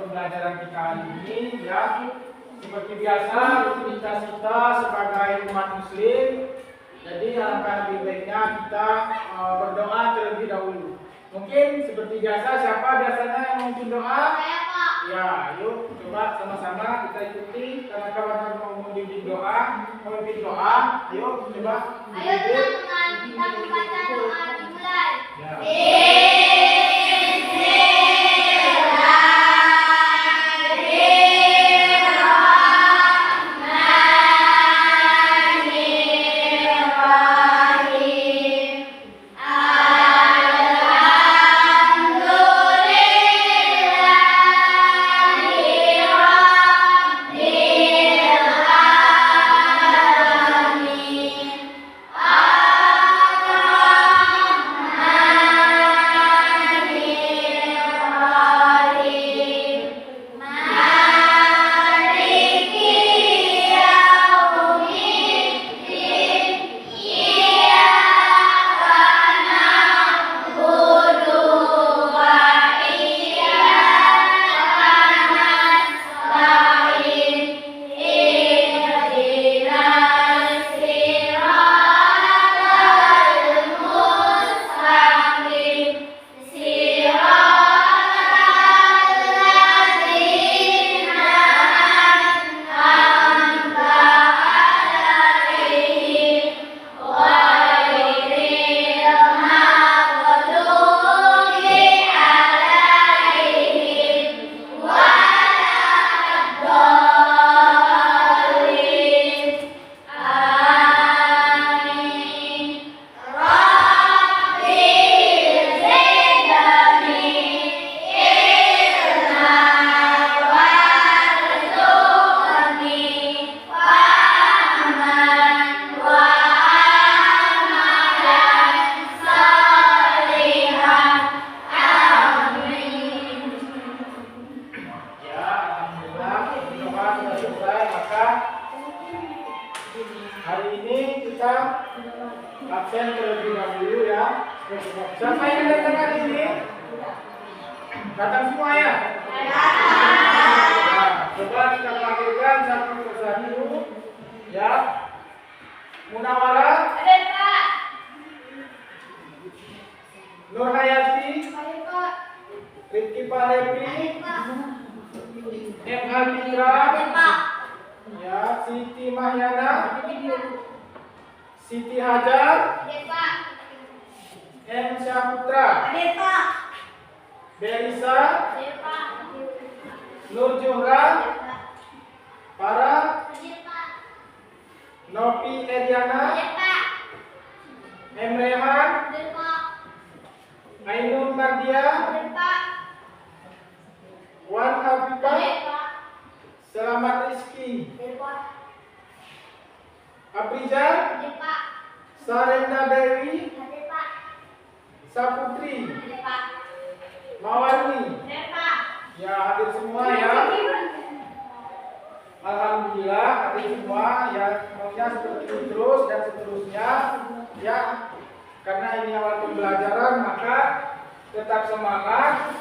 pembelajaran kita hari ini ya. Seperti biasa rutinitas kita sebagai umat muslim. Jadi alangkah lebih baiknya kita berdoa terlebih dahulu. Mungkin seperti biasa, siapa biasanya yang memimpin doa? Saya, Pak. Ya, yuk coba sama-sama kita ikuti kawan-kawan mau memimpin doa. Ayo coba. Ayo teman-teman, kita membaca doa dimulai. Ya. Hari ini kita absen terlebih dahulu ya. Siapa yang datang hari ini? Datang semua ya? Nah, coba kita panggilkan satu persatu ya. Munawara. Ada, Pak. Nur Hayati. Ada, Pak. Rifki Palevi. Ada, Pak. M. Alfitra. Ada, Pak. Ya, Siti Mahyana. Siti Hajar. Ada, Pak. M. Syaputra. Ada, Pak. Berisa. Ada, Pak. Nur Johra. Ada, Pak. Farah. Ada, Pak. Nopi Ediana. Ada, Pak. M. Rehan. Ada, Pak. Ainun Mardia. Ada, Pak. Wan Ada, Afifah. Pak. Selamat Rizki. Ada, Pak. Aprija. Ada, Pak. Sarenda Dewi. Ada, Pak. Saputri. Ada, Pak. Mawarni. Ada, Pak. Ya, hadir semua ya. Alhamdulillah hadir semua ya. Maunya seperti itu terus dan seterusnya ya. Karena ini awal pembelajaran maka tetap semangat.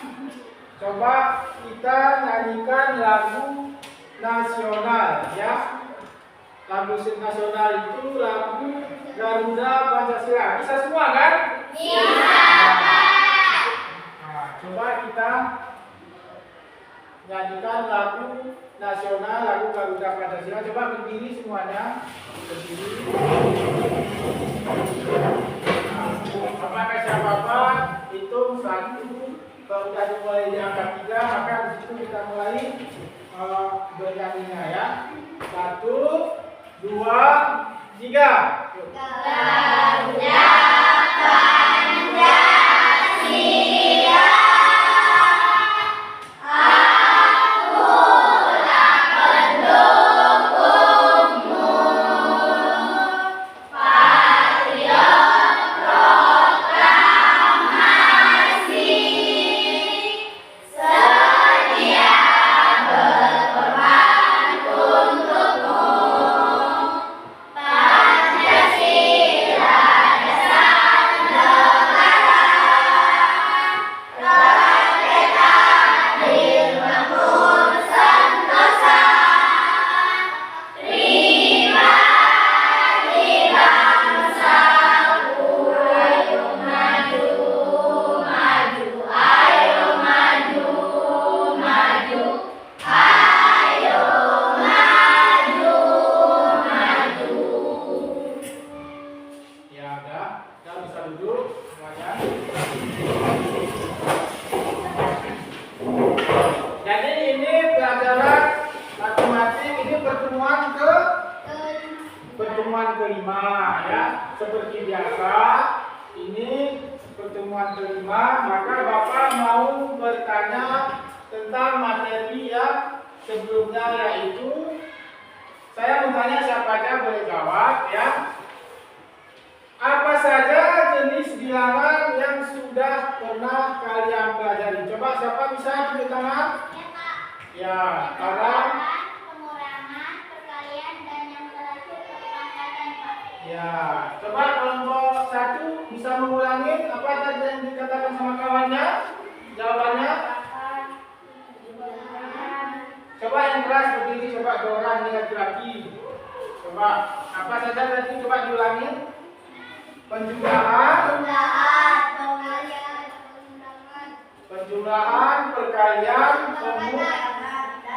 Coba kita nyanyikan lagu nasional ya. Lagu nasional itu lagu Garuda Pancasila. Bisa semua kan? Bisa. Nah, coba kita nyanyikan lagu nasional, lagu Garuda Pancasila. Coba berdiri semuanya. Berdiri. Nah, apakah siapa-apa hitung 1. Kalau sudah dimulai di angka 3, maka di situ kita mulai bernyanyinya ya. 1, 2, 3. Garuda Pancasila. Pancasila dasar pertemuan kelima ya. Seperti biasa, ini pertemuan kelima, maka Bapak mau bertanya tentang materi yang sebelumnya, yaitu saya bertanya, siapa aja boleh jawab ya. Apa saja jenis bilangan yang sudah pernah kalian pelajari? Coba siapa bisa tunjuk tangan? Ya, sekarang. Pengurangan, perkalian, dan yang terakhir perpangkatan, Pak. Ya, coba kelompok 1 bisa mengulangi apa tadi yang dikatakan sama kawannya? Jawabannya? Coba yang keras berdiri, coba Dora ini laki-laki. Coba, apa saja tadi coba diulangi? Penjumlahan, perkalian,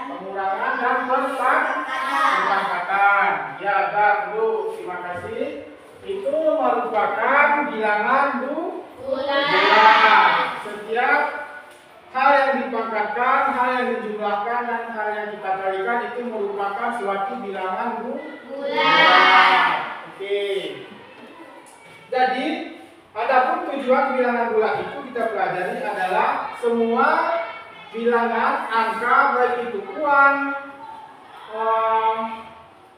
pengurangan, dan perpangkatan. Ya, dulu terima kasih. Itu merupakan bilangan bulan. Setiap hal yang dipangkatkan, hal yang dijumlahkan, dan hal yang kita kalikan itu merupakan suatu bilangan bulan. Oke. Jadi, adapun tujuan bilangan bulan itu kita pelajari adalah semua bilangan angka, baik itu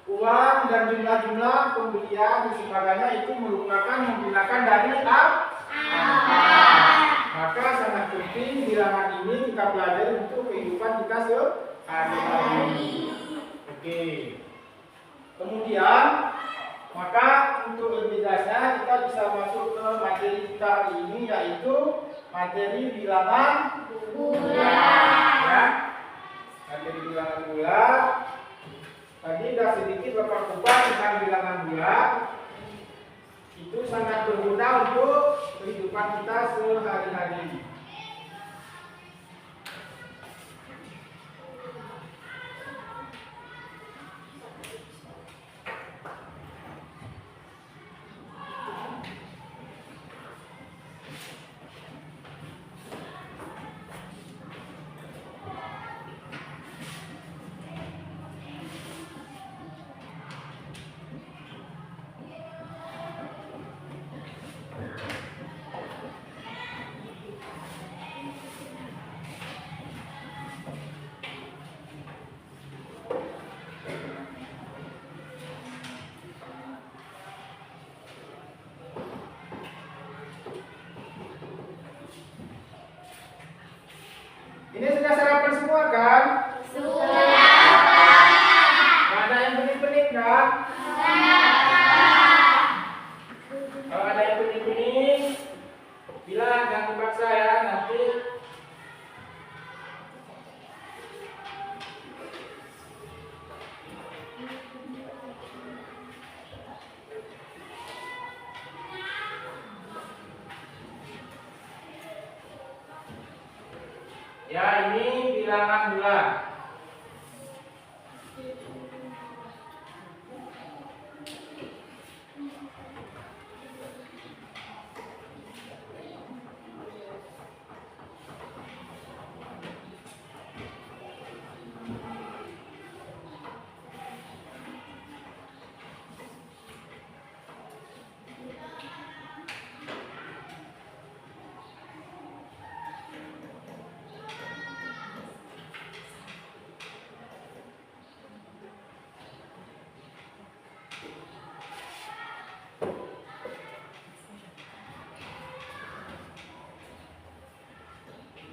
uang dan jumlah-jumlah pembelian dan sebagainya itu merupakan menggunakan dari angka. Maka sangat penting bilangan ini kita pelajari untuk kehidupan kita sehari-hari. Oke. Kemudian, maka untuk lebih jelasnya kita bisa masuk ke materi kita hari ini, yaitu materi bilangan bulan. Ya. Materi bilangan bulan. Tadi sudah sedikit Bapak kupas tentang bilangan bulan. Itu sangat berguna untuk kehidupan kita sehari-hari. Ini sudah sarapan semua kan? Sudah. Nggak ada yang bening-bening kan? Kalau ada yang bening-bening, bilang jangan dipaksa ya, nanti. Ya, ini bilangan bulan.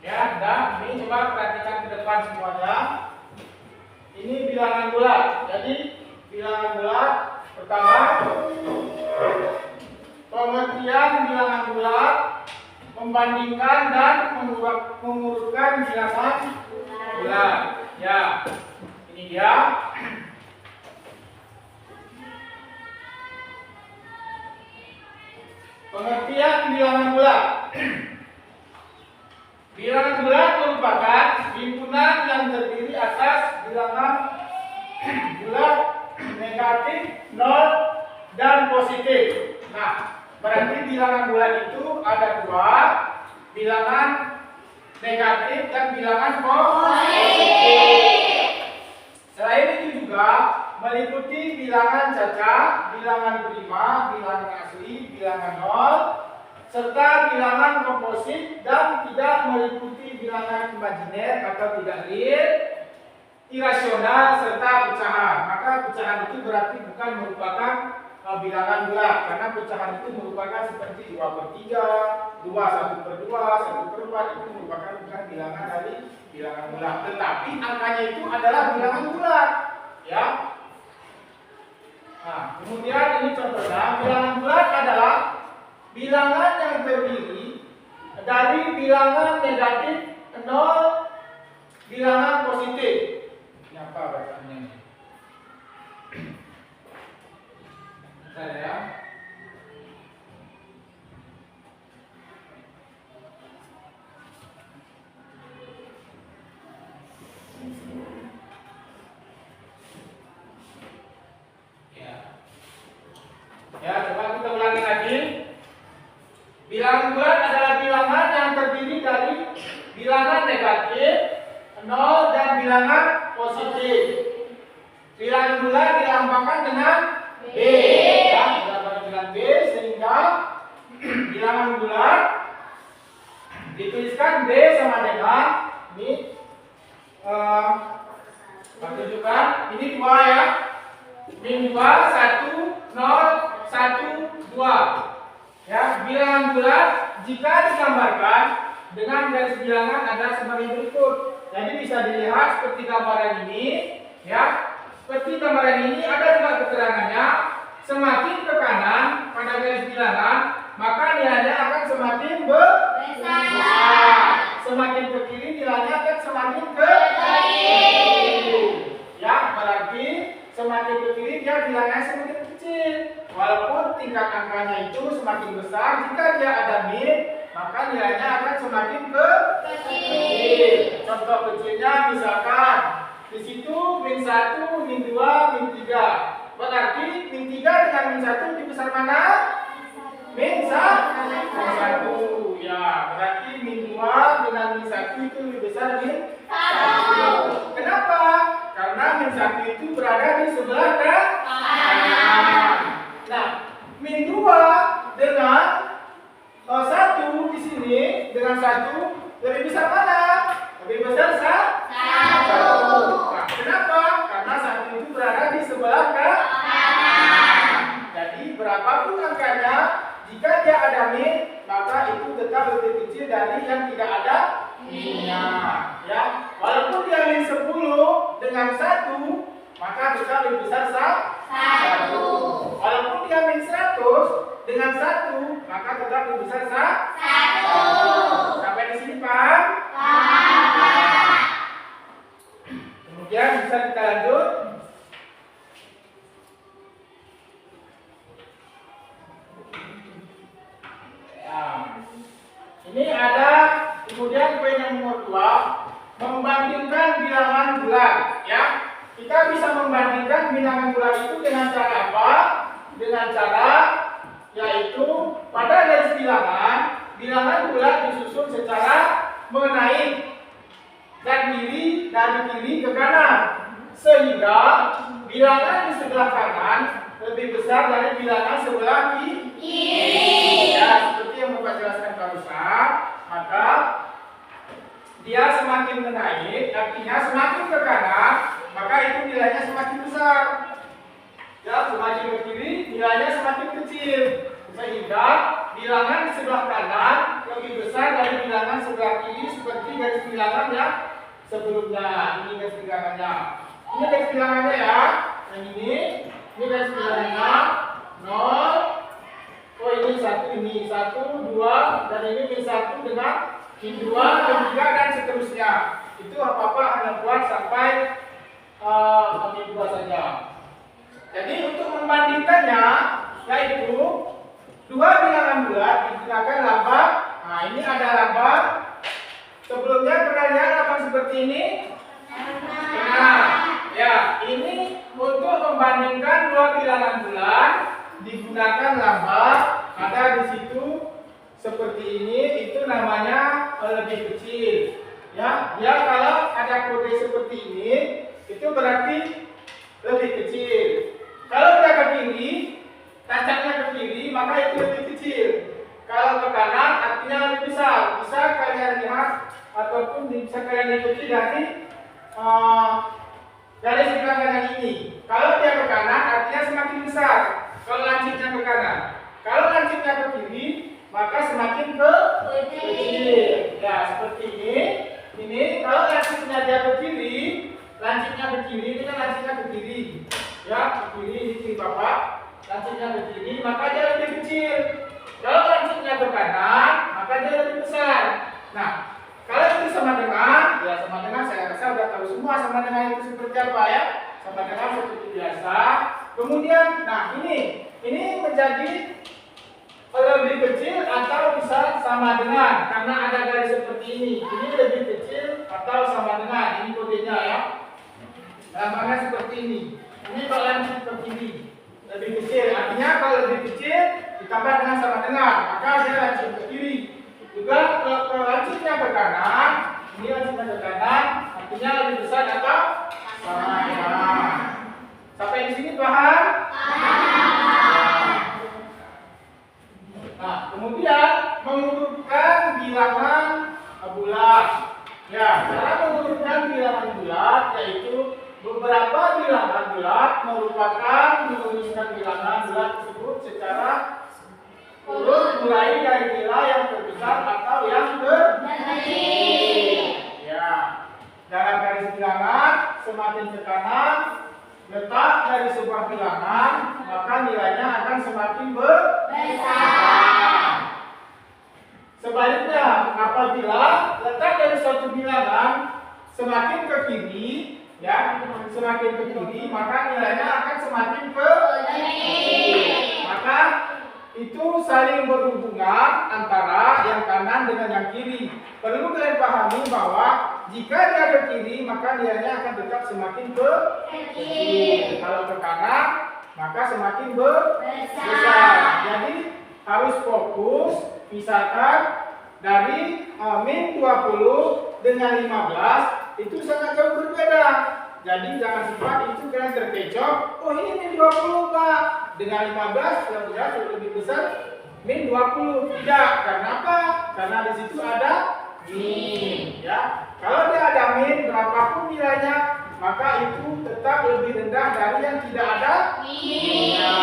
Ya, dan ini coba perhatikan ke depan semuanya. Ini bilangan bulat. Jadi bilangan bulat pertama, pengertian bilangan bulat, membandingkan dan mengurutkan bilangan bulat. Ya, ini dia. Pengertian bilangan bulat. Bilangan bulat merupakan himpunan yang terdiri atas bilangan bulat negatif, nol, dan positif. Nah, berarti bilangan bulat itu ada dua, bilangan negatif dan bilangan positif. Selain itu juga meliputi bilangan cacat, bilangan prima, bilangan asli, bilangan nol, serta bilangan komposit dan tidak meliputi bilangan imajiner atau tidak real, irasional serta pecahan. Maka pecahan itu berarti bukan merupakan bilangan bulat, karena pecahan itu merupakan seperti 2/3, 2, 1/2, 1/4, itu merupakan bukan bilangan dari bilangan bulat. Tetapi angkanya itu adalah bilangan bulat, ya. Nah, kemudian ini contohnya, bilangan bulat adalah bilangan yang terdiri dari bilangan negatif 0, bilangan positif. Ini apa bacaannya ini? Bentar ya. Ya, coba kita ulangi lagi. Bilangan bulat adalah bilangan yang terdiri dari bilangan negatif, 0 dan bilangan positif. Bilangan bulat dilambangkan dengan B, ya, dilambangkan dengan B sehingga bilangan bulat dituliskan B sama dengan ini. Tunjukkan ini 2 ya. Min 2, 1, 0, 1, 2. Ya, bilangan bulat jika digambarkan dengan garis bilangan ada sebagai berikut. Jadi bisa dilihat seperti gambaran ini, ya. Seperti gambaran ini ada juga keterangannya. Semakin ke kanan pada garis bilangan, maka nilainya akan semakin besar. Semakin ke kiri nilainya akan semakin ke kiri. Ya, berarti semakin ke kiri dia bilangnya semakin kecil. Walaupun tingkat angkanya itu semakin besar, jika dia ada min, maka nilainya akan semakin kecil. Contoh kecilnya misalkan di situ min 1, min 2, min 3. Berarti min 3 dengan min 1 lebih besar mana? Min 1. Ya, berarti min 2 dengan min 1 itu lebih besar min 1. Kenapa? Karena min 1 itu berada di sebelah kanan. Nah, min 2 dengan 1 di sini dengan 1 lebih besar mana? Lebih besar 1. Nah, kenapa? Karena 1 itu berada di sebelah kanan. Jadi berapapun angkanya, jika dia ada min, maka itu tetap lebih kecil dari yang tidak ada minnya. Ya, walaupun dia min 10 dengan 1, maka tetap lebih besar 1. Walaupun dia min 100 dengan 1, maka tetap lebih besar 1. Sampai di sini paham? Paham. Kemudian bisa kita lanjut. Ya. Ini ada kemudian poin yang nomor 2, membandingkan bilangan bulat, ya. Kita bisa membandingkan bilangan bulat itu dengan cara apa? Dengan cara yaitu pada garis bilangan, bilangan bulat disusun secara menaik dan kiri dari kiri ke kanan, sehingga bilangan di sebelah kanan lebih besar dari bilangan sebelah kiri. Ya, seperti yang Bapak jelaskan barusan, maka dia semakin menaik, artinya semakin ke kanan, maka itu nilainya semakin besar. Ya, semakin ke kiri, nilainya semakin kecil. Sehingga bilangan di sebelah kanan lebih besar dari bilangan sebelah kiri seperti garis bilangan yang sebelumnya. Ini garis bilangannya. Ini garis bilangannya ya. Yang ini garis bilangannya 0. Oh, ini 1, ini 1, 2, dan ini min 1 dengan min 2, min 3 dan seterusnya. Itu apa-apa hanya buat sampai min 2 saja. Jadi untuk membandingkannya, yaitu dua bilangan bulat digunakan lambang. Nah, ini ada lambang. Sebelumnya pernah lihat lambang seperti ini? Nah, ya, ini untuk membandingkan dua bilangan bulat digunakan lambang. Ada di situ seperti ini, itu namanya lebih kecil. Ya, kalau ada kode seperti ini, itu berarti lebih kecil. garis bilangan yang ini. Kalau dia ke kanan artinya semakin besar. Kalau lancipnya ke kanan. Kalau lancipnya ke kiri maka semakin kecil. Ya seperti ini. Ini kalau lancipnya dia ke kiri, lancipnya ke kiri, ini kan lancipnya ke kiri. Ya ke kiri, ini kiri bapak. Lancipnya ke kiri maka dia lebih kecil. Kalau lancipnya ke kanan maka dia lebih besar. Nah kalau itu sama dengan, ya sama dengan saya rasa sudah tahu semua sama dengan itu seperti apa ya. Sama dengan seperti biasa. Kemudian, nah ini menjadi lebih kecil atau bisa sama dengan karena ada garis seperti ini. Ini lebih kecil atau sama dengan. Ini kodenya ya. Gambarnya seperti ini. Ini bakalan seperti ini. Lebih kecil. Artinya kalau lebih kecil ditambah dengan sama dengan, maka dia lancip ke kiri. Juga ke lancipnya ke kanan. Ini lancipnya ke kanan. Artinya lebih besar atau sama dengan. Sampai di sini paham? Nah, kemudian mengurutkan bilangan bulat. Ya, cara mengurutkan bilangan bulat yaitu beberapa bilangan bulat merupakan menuliskan bilangan bulat tersebut secara urut mulai dari nilai yang terbesar atau yang terkecil. Ya, dalam garis bilangan semakin ke kanan letak dari sebuah bilangan maka nilainya akan semakin besar. Sebaliknya, apabila letak dari suatu bilangan semakin ke kiri, ya, semakin ke kiri, maka nilainya akan semakin ke kiri. Maka itu saling berhubungan antara yang kanan dengan yang kiri. Perlu kalian pahami bahwa jika dia ke kiri, maka nilainya akan tetap semakin ke kiri. Kalau ke kanan, maka semakin besar. Jadi harus fokus. Misalkan dari min 20 dengan 15 itu sangat jauh berbeda. Jadi jangan sempat itu kalian terkecoh. Oh ini min 20 Pak. Dengan 15 jelas lebih besar min 20. Tidak. Karena apa? Karena di situ ada min. Ya. Kalau dia ada min berapapun nilainya, maka itu tetap lebih rendah dari yang tidak ada minnya.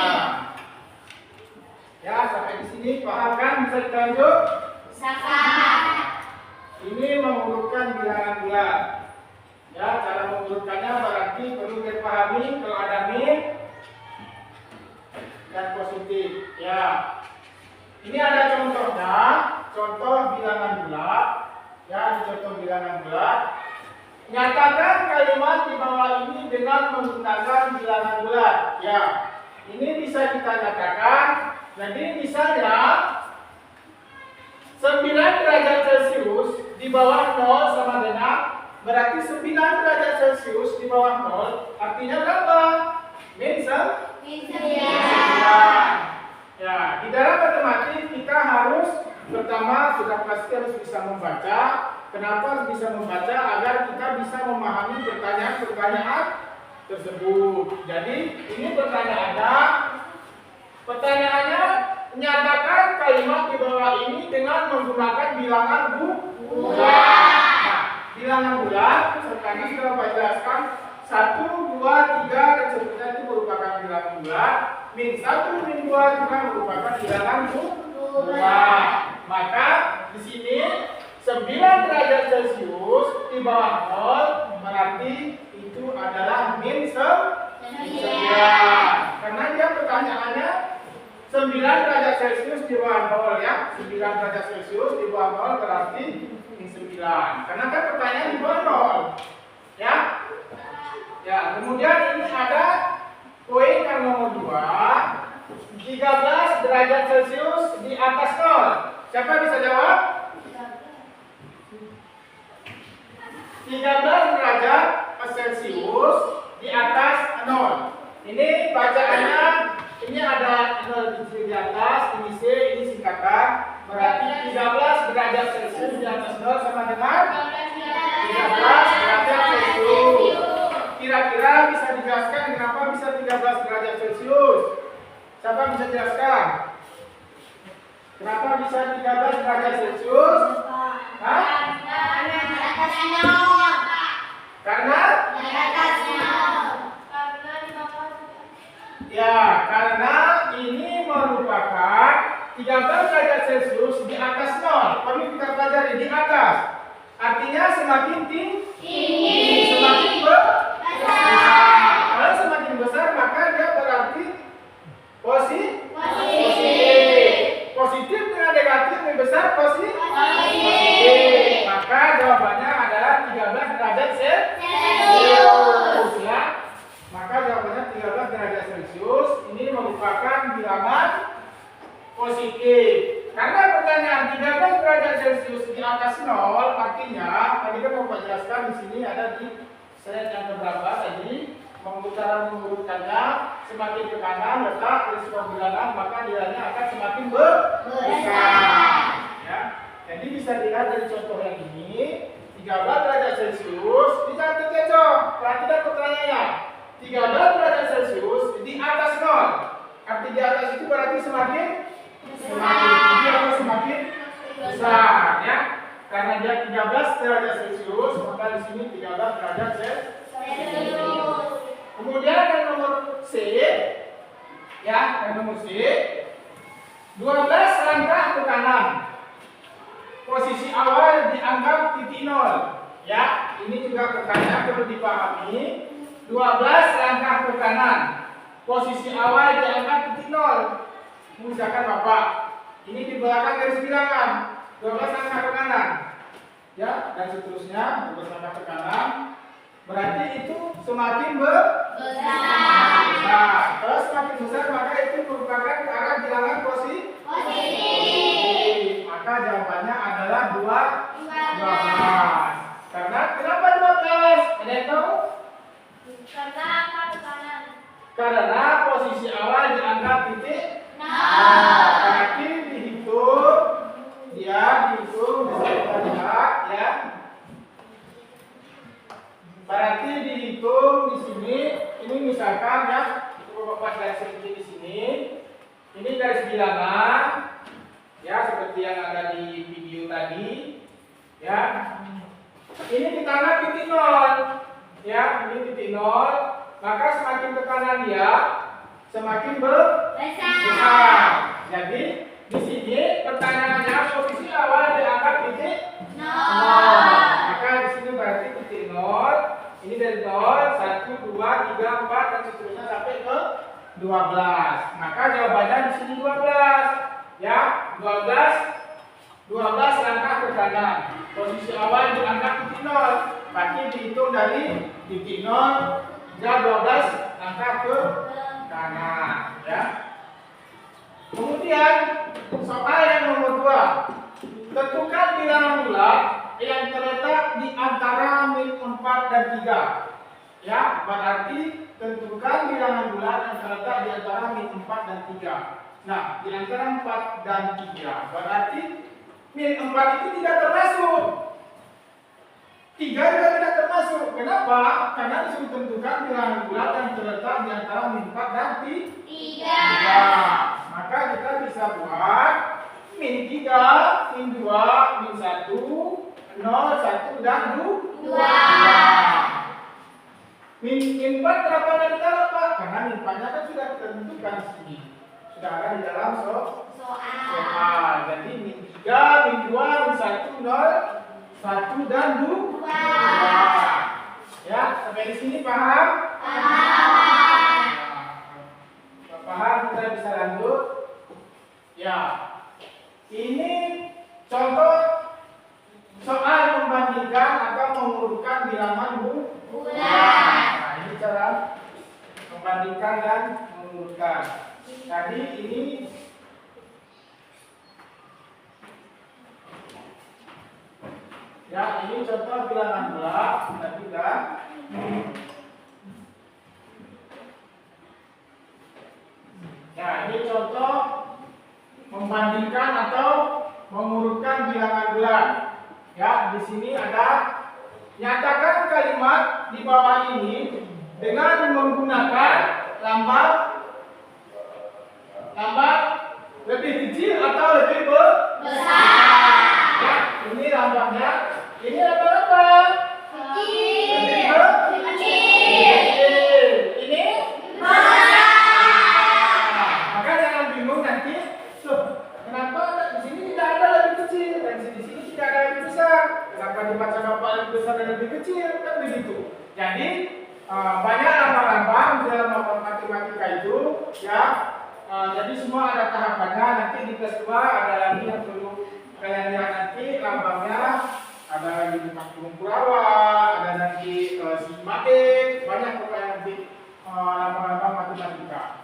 Ya, sampai di sini paham kan? Bisa kita lanjut? Ini mengurutkan bilangan bulat. Ya, cara mengurutkannya berarti perlu kita pahami kalau ada min dan positif. Ya, ini ada contohnya, contoh bilangan bulat. Ya, ini contoh bilangan bulat. Nyatakan kalimat di bawah ini dengan menggunakan bilangan bulat. Ya, ini bisa kita nyatakan. Jadi misalnya 9 derajat Celcius di bawah 0 sama dengan berarti 9 derajat Celcius di bawah 0 artinya berapa? Min 9. Ya, di dalam matematik kita harus pertama sudah pasti harus bisa membaca. Kenapa harus bisa membaca? Agar kita bisa memahami pertanyaan-pertanyaan tersebut. Jadi ini pertanyaannya nyatakan kalimat di bawah ini dengan menggunakan bilangan bulat. Nah, bilangan bulat tadi sudah Pak jelaskan 1, 2, 3 dan seterusnya itu merupakan bilangan bulat. Min 1, min 2 juga merupakan bilangan bulat. Maka di sini 9 derajat Celcius di bawah 0 berarti itu adalah min 9. Karena dia pertanyaannya 9 derajat Celcius di bawah 0 ya. 9 derajat Celcius di bawah 0 berarti min 9. Karena kan pertanyaan di bawah 0. Ya. Ya, kemudian ini ada poin yang nomor 2. 13 derajat Celcius di atas 0. Siapa bisa jawab? 13 derajat Celcius di atas 0. Ini bacaannya, ini ada 0 di atas, ini C, ini singkatan. Berarti 13 derajat Celcius di atas 0 sama dengan 13 derajat Celcius. Kira-kira bisa dijelaskan kenapa bisa 13 derajat Celcius? Siapa bisa jelaskan? Kenapa bisa 13 derajat Celcius? Hah? Karena 13 derajat Celcius di atas 0. Perlu kita pelajari di atas. Artinya semakin tinggi, semakin besar. Kalau semakin besar maka dia berarti positif. Positif dengan negatif lebih besar positif. Maka jawabannya adalah 13 derajat Celcius. Ya. Maka jawabannya 13 derajat Celcius ini merupakan bilangan positif. Karena pertanyaan 13 derajat Celcius di atas 0 artinya tadi kan mau jelaskan di sini ada di slide yang keberapa tadi mengurutkannya semakin ke kanan letak risiko bilangan maka nilainya akan semakin besar. Ya. Jadi bisa dilihat dari contoh yang ini 13 derajat Celcius bisa terkecoh. Perhatikan pertanyaannya 13 derajat Celcius di atas 0. Arti di atas itu berarti semakin tinggi atau semakin besar ya. Karena dia 13 derajat Celcius maka di sini 13 derajat Celcius. Kemudian yang nomor C ya, yang nomor C 12 langkah ke kanan. Posisi awal dianggap titik 0 ya. Ini juga pertanyaan perlu dipahami. 12 langkah ke kanan. Posisi awal dianggap titik 0. Misalkan Bapak, ini di belakang garis bilangan 12 langkah ke kanan. Ya, dan seterusnya 12 langkah ke kanan. Berarti itu semakin besar. Kalau semakin besar maka itu merupakan ke arah bilangan positif. Maka jawabannya adalah 12. Karena kenapa 12? Ada yang tahu? Karena posisi awal dianggap titik. Berarti dihitung, bisa kita lihat ya. Berarti dihitung di sini, ini misalkan ya, coba Bapak garis sedikit di sini. Ini garis bilangan, ya seperti yang ada di video tadi, ya. Ini kita anggap titik 0, ya, ini titik 0. Maka semakin ke kanan dia, semakin besar. Jadi di sini pertanyaannya posisi awal dianggap titik 0. Maka di sini berarti titik 0. Ini dari 0, 1, 2, 3, 4 dan seterusnya sampai ke 12. Maka jawabannya di sini 12. Ya, 12 langkah ke kanan. Posisi awal dianggap titik 0. Berarti dihitung dari titik 0 hingga 12 langkah ke kanan, ya. Kemudian soal yang nomor 2. Tentukan bilangan bulat yang terletak di antara min 4 dan 3. Ya, berarti tentukan bilangan bulat yang terletak di antara min 4 dan 3. Nah, di antara 4 dan 3 berarti min 4 itu tidak termasuk. 3 juga tidak termasuk. Kenapa? Karena disuruh tentukan bilangan bulat yang terletak di antara min 4 dan 3. Maka kita bisa buat min 3, min 2, min 1, 0, 1 dan 2. Min 4 kenapa tidak ditaruh Pak? Karena min 4-nya kan sudah ditentukan di sini. Sudah ada di dalam soal. Jadi min 3, min 2, min 1, 0, 1 dan 2. Ya, sampai di sini paham? Paham, kita bisa lanjut. Ya, ini contoh soal membandingkan atau mengurutkan bilangan bulat. Nah, ini cara membandingkan dan mengurutkan. Tadi ini ya, ini contoh bilangan bulat. Tadi kan ya, ini contoh membandingkan atau mengurutkan bilangan bulat. Ya, di sini ada nyatakan kalimat di bawah ini dengan menggunakan lambang lebih kecil atau lebih besar. Ya, ini lambangnya. Ini apa? Ini besar. Maka jangan bingung nanti. Loh, banyak lambang-lambang dalam matematika itu ya. Jadi semua ada tahapannya. Nanti di kelas 2 ada lagi yang perlu kalian lihat nanti lambangnya. Ada lagi burung kurawa, ada nanti simatik, banyak pokoknya nanti lambang-lambang matematika.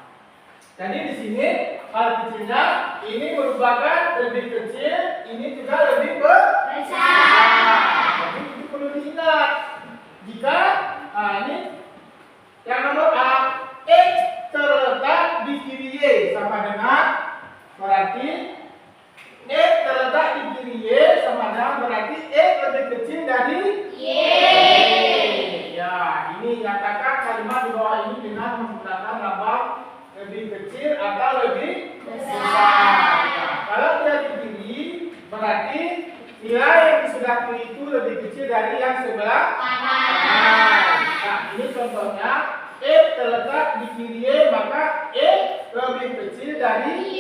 Jadi di sini hal kecilnya ini merupakan lebih kecil, ini juga lebih besar. Jadi itu perlu diingat. Jika ini yang nomor A, X terletak di kiri Y sama dengan berarti X terletak di kiri Y sama dengan berarti X lebih kecil dari Y. Ya, ini nyatakan kalimat di bawah ini dengan menggunakan lambang lebih kecil atau lebih besar. Ya, kalau dia di kiri berarti nilai yang di sebelah kiri itu lebih kecil dari yang sebelah kanan. Nah, ini contohnya X terletak di kiri Y maka X lebih kecil dari Y.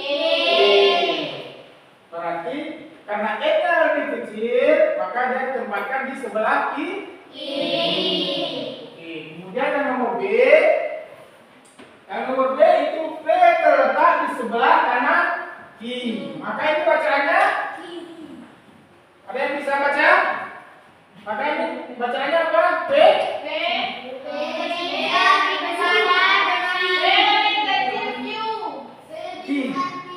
Berarti karena X-nya lebih kecil maka dia ditempatkan di sebelah kiri. Oke, kemudian yang nomor B. Yang nomor B itu P terletak di sebelah kanan kiri. Maka ini bacaannya kiri. Ada yang bisa baca? Maka ini bacaannya apa? P.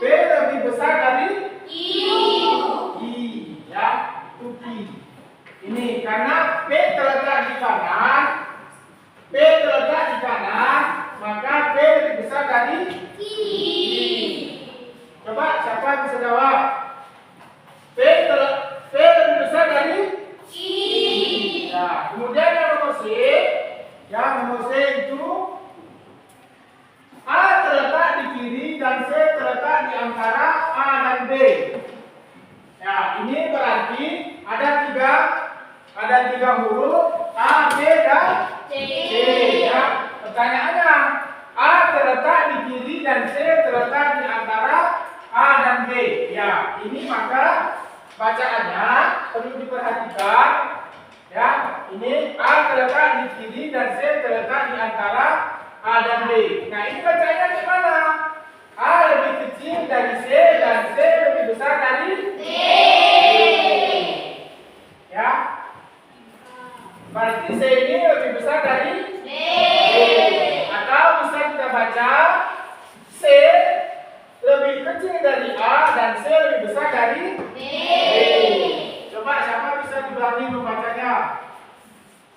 P lebih besar dari I. Ya, itu I. Ini karena P terletak di kanan. P terletak di kanan, maka P lebih besar dari kiri. Coba siapa yang bisa jawab? P lebih besar dari kiri. Ya, kemudian yang nomor C. Yang nomor C itu A terletak di kiri dan C terletak di antara A dan B. Ya, ini berarti ada tiga huruf A, B dan C. Ya, pertanyaannya A terletak di kiri dan C terletak di antara A dan B. Ya, ini maka bacaannya perlu diperhatikan. Ya, ini A terletak di kiri dan C terletak di antara A dan B. Nah, ini bacaannya gimana? A lebih kecil dari C dan C lebih besar dari B. Ya, berarti C ini lebih besar dari B. Atau bisa kita baca C lebih kecil dari A dan C lebih besar dari B. Coba siapa bisa diberani membacanya?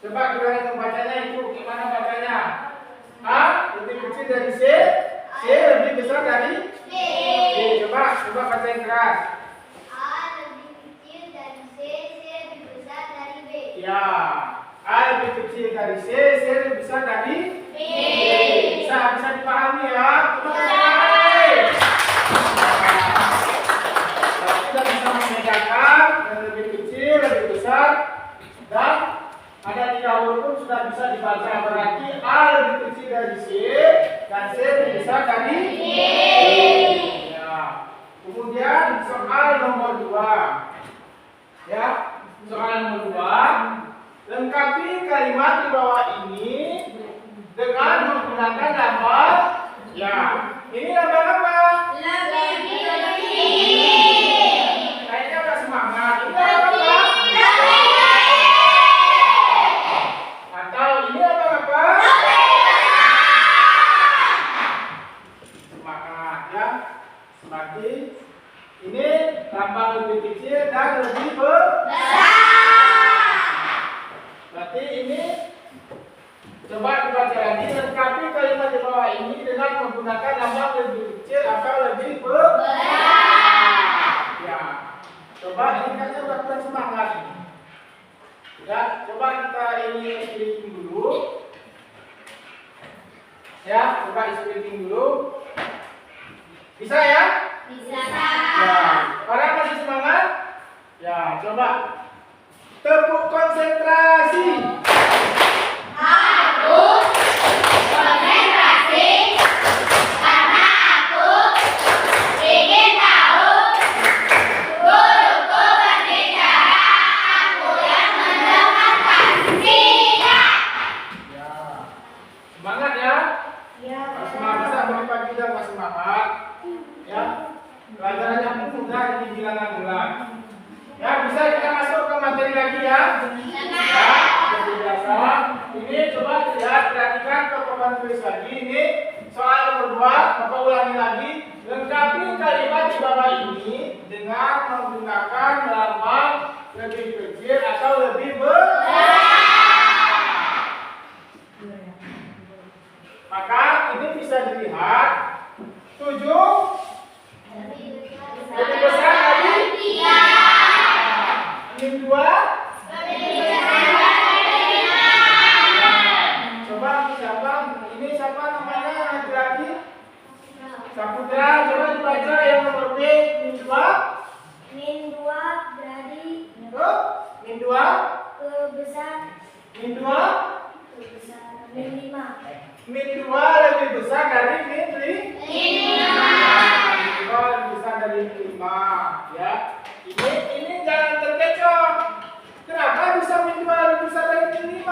Coba diberani membacanya itu gimana bacanya? A lebih kecil dari C, C lebih besar dari B. Coba baca yang keras. A lebih kecil dari C, C lebih besar dari B. Ya, A lebih kecil dari C, C lebih besar dari B. Bisa dipahami ya? Kita bisa membedakan yang lebih kecil, lebih besar, dan ada tiga huruf pun sudah bisa dibaca. Berarti A lebih kecil dari C dan C lebih besar dari B. Ya. Kemudian soal nomor 2. Ya, soal nomor 2. Lengkapi kalimat di bawah ini dengan menggunakan lambang. Ya, ini lambang apa? Kayaknya agak semangat. Ini lambang apa? Atau ini lambang apa? Semangat ya. Berarti ini lambang lebih kecil dan lebih besar. Berarti ini coba dibaca lagi, lengkapi kalimat di bawah ini dengan menggunakan lambang lebih kecil atau lebih besar. Ya, coba ini kan udah kurang semangat ini. Ya, coba kita ini splitting dulu. Ya, coba splitting dulu. Bisa ya? Bisa. Ya, orang masih semangat? Ya, coba tepuk konsentrasi. Aku konsentrasi karena aku ingin tahu guruku berbicara, aku yang mendengarkan. Siap. Ya. yang seperti biasa. Ini coba lihat, perhatikan ke papan tulis lagi. Ini soal nomor 2. Bapak ulangi lagi. Lengkapi kalimat di bawah ini dengan menggunakan lambang lebih kecil atau lebih besar. Maka ini bisa dilihat 7 lebih besar dari 3. Ini 2 coba siapa? Ini siapa namanya laki-laki? Saputra. Coba dibaca yang nomor B. Min 2 dari Min 2 ke besar Min 2 min 5. Min 2 lebih besar dari Min 5. Min 2 lebih besar dari Min 5. Ya. Ini jangan terkecoh. Kenapa bisa Min 2 lebih besar dari Min 5?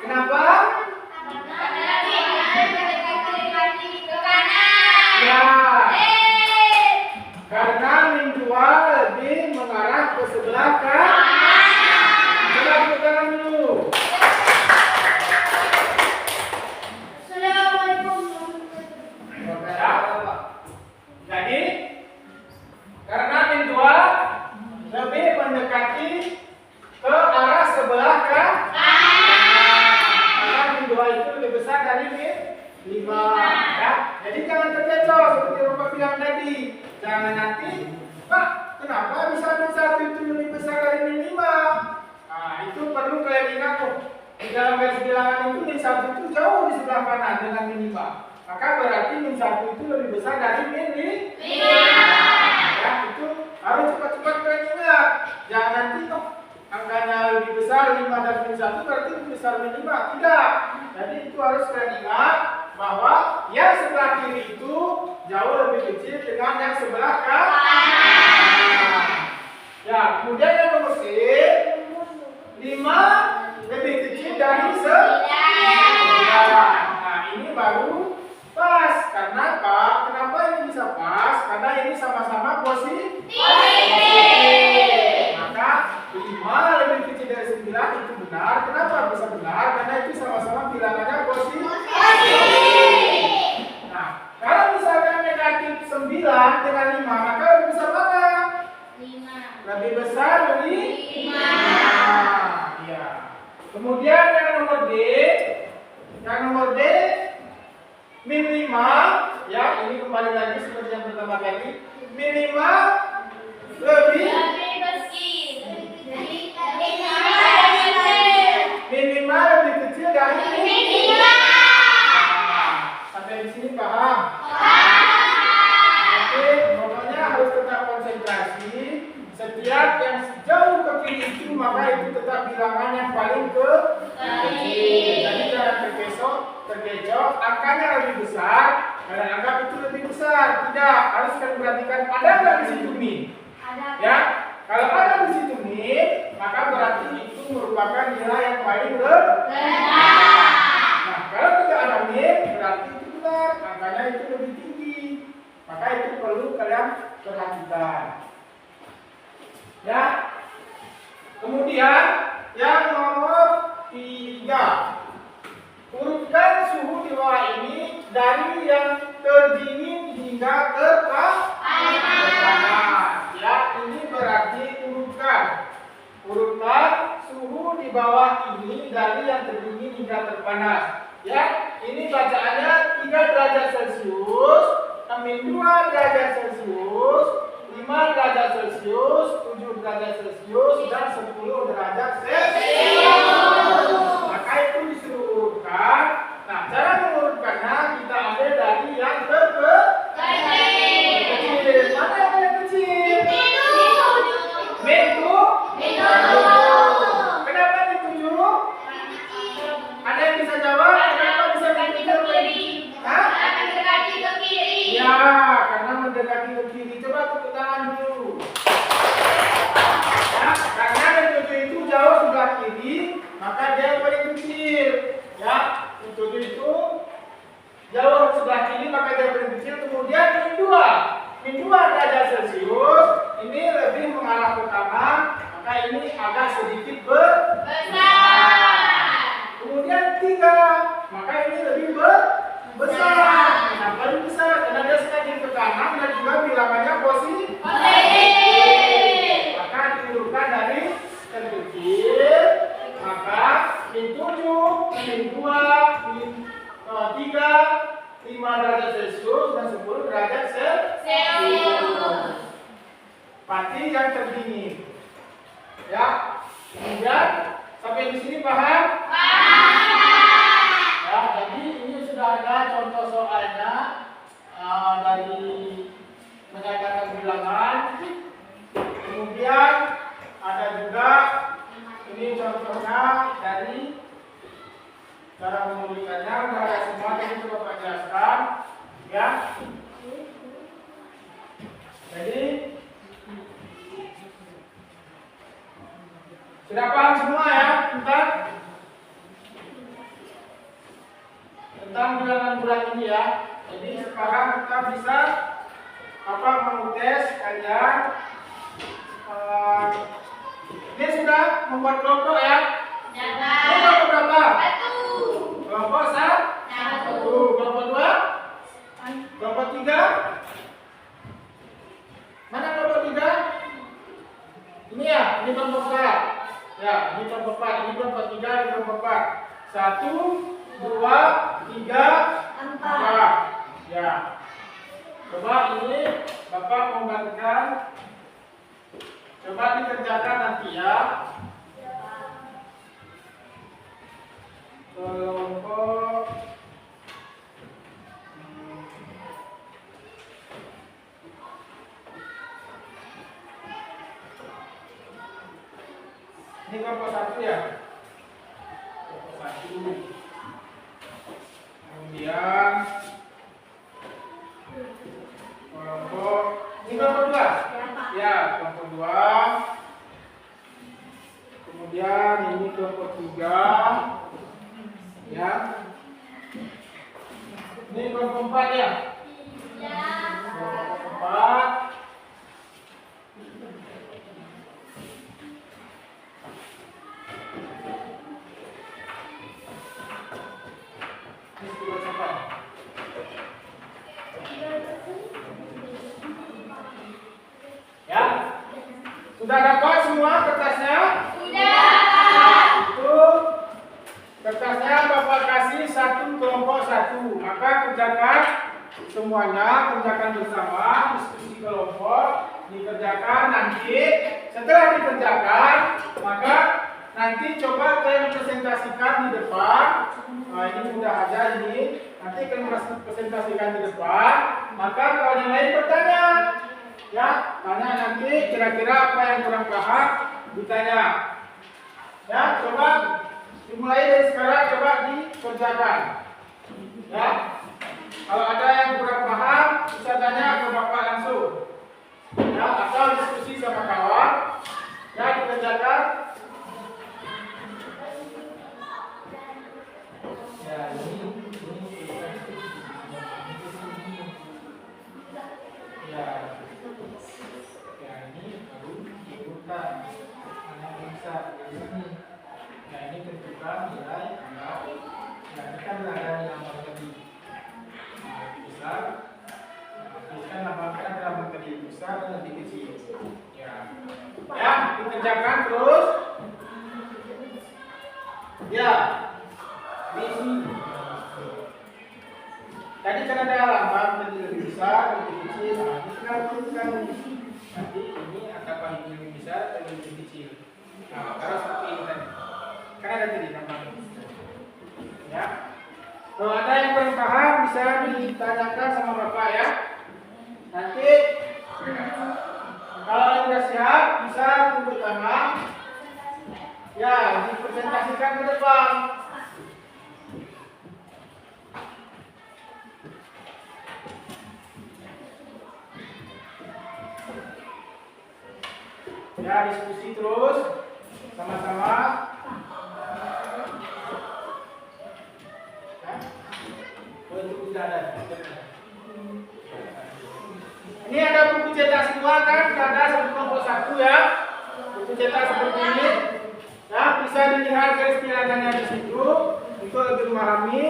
Kenapa? Ya. Karena Min 2 lebih mengarah ke sebelah kanan. Coba tepuk tangan dulu. Jadi, karena Min 2 lebih mendekati ke arah sebelah kanan. Maka Min 2 itu lebih besar dari Min 5. Ya. Jadi jangan terkecoh seperti Bapak bilang tadi. Jangan nanti, Pak, kenapa bisa Min 1 itu lebih besar dari Min 5? Nah, itu perlu kalian ingat tuh. Di dalam garis bilangan itu Min 1 itu jauh di sebelah kanan dengan Min 5. Maka berarti Min 1 itu lebih besar dari Min 5. Ya, itu harus cepat-cepat kalian ingat. Jangan nanti tuh angkanya lebih besar 5 dari Min 1 berarti lebih besar Min 5. Tidak. Jadi itu harus kalian ingat bahwa yang sebelah kiri itu jauh lebih kecil dengan yang sebelah kanan. Ya, kemudian yang nomor C, 5 lebih kecil dari 9. Nah, ini baru pas. Karena apa? Kenapa ini bisa pas? Karena ini sama-sama positif. Maka 5 lebih kecil dari 9 itu benar. Kenapa bisa benar? Karena itu sama-sama bilangannya positif. Nah, kalau misalkan negatif 9 dengan 5, maka lebih besar mana? 5. Lebih besar dari 5. Ya. Kemudian yang nomor D, Min 5, ya ini kembali lagi seperti yang pertama kali. Min 5 lebih Min 5 lebih kecil dari Min 5. Sampai di sini paham? Oke, pokoknya harus tetap konsentrasi. Setiap yang jauh ke kiri itu maka itu tetap bilangan yang paling kecil. Jadi jangan terkecoh, angkanya lebih besar, kalian anggap itu lebih besar. Tidak, harus kalian perhatikan ada nggak di situ Min? Ya, kalau ada di situ Min, maka berarti itu merupakan nilai yang paling rendah. Nah, kalau tidak ada Min, berarti itu benar, angkanya itu lebih tinggi. Maka itu perlu kalian perhatikan. Ya. Kemudian yang nomor 3. Urutkan suhu di bawah ini dari yang terdingin hingga terpanas. Ya, ini berarti urutkan suhu di bawah ini dari yang terdingin hingga terpanas. Ya, ini bacaannya 3 derajat Celcius, 2 derajat Celcius, 5 derajat Celcius, 7 derajat Celcius, dan 10 derajat Celcius. Maka itu disuruh urutkan. Nah, cara mengurutkannya kita ambil dari yang terkecil. Mana yang kecil? Min 7. Kenapa Min 7? Ada yang bisa jawab? Kenapa bisa Min 7? Hah? Ya, karena mendekati ke kiri. Coba tepuk tangan dulu. Ya, karena Min 7 itu jauh min 2, min 3, 5 derajat Celcius dan 10 derajat Celcius. Pati yang terdingin. Ya. Kemudian sampai di sini paham? Ya, jadi ini sudah ada contoh soalnya dari menyatakan bilangan. Kemudian ada juga ini contohnya dari cara menuliskannya. Udah ada semua, ini coba Pak jelaskan, ya. Jadi sudah paham semua ya tentang bilangan bulan ini ya. Jadi sekarang kita bisa mengutes kalian. Ini sudah membuat kelompok ya. Ini kelompok berapa? Kelompok 1. Kelompok 2? Kelompok 3? Mana kelompok 3? Ini ya, ini kelompok 4. Ya, ini kelompok 4, ini kelompok 3, ini kelompok 4. 1, 2, 3, 4. Ya. Coba ini Bapak mau gantikan. Coba dikerjakan nanti ya. Kelompok ini kelompok 1 ya. Kelompok 1. Kemudian kelompok ini kelompok 2. Ya, kelompok 2. Kemudian ini kelompok 3. Ya. Ini kelompok 4 ya. Kelompok 4. Ya, sudah dapat semua kertasnya? Sudah. Itu kertasnya Bapak kasih 1 kelompok 1. Maka kerjakan semuanya, kerjakan bersama, diskusi kelompok, dikerjakan nanti. Setelah dikerjakan, maka nanti coba kalian presentasikan di depan. Nah, ini mudah aja ini. Nanti kalian presentasikan di depan. Maka kalau yang lain bertanya. Ya, tanya nanti kira-kira apa yang kurang paham ditanya. Ya, coba dimulai dari sekarang, coba dikerjakan. Ya, kalau ada yang kurang paham bisa tanya ke Bapak langsung. Ya, atau diskusi sama kawan. Ya, dikerjakan. Ya, ini. Ya. Bisa ini. Nah, ini tentukan nilai angka. Nah, ini kan ada nama tadi besar. Tuliskan nama angka dalam tadi besar dan lebih kecil. Ya, ya, dikerjakan terus. Ya, di sini. Tadi kan ada lambang tadi lebih besar, lebih kecil. Nah, ini sekarang tuliskan nanti ini angka paling lebih besar dan lebih kecil. Nah, kalau seperti ini tadi, kan ada tadi namanya. Ya, kalau ada yang kurang paham bisa ditanyakan sama Bapak ya. Nanti kalau yang sudah siap bisa tunduk tangan. Ya, dipresentasikan ke depan. Ya, diskusi terus sama-sama. Ya. Untuk tidak ada. Ini ada buku cetak semua kan? Ada kelompok 1 ya. Buku cetak seperti ini. Ya, bisa dilihat garis bilangannya di situ untuk lebih memahami.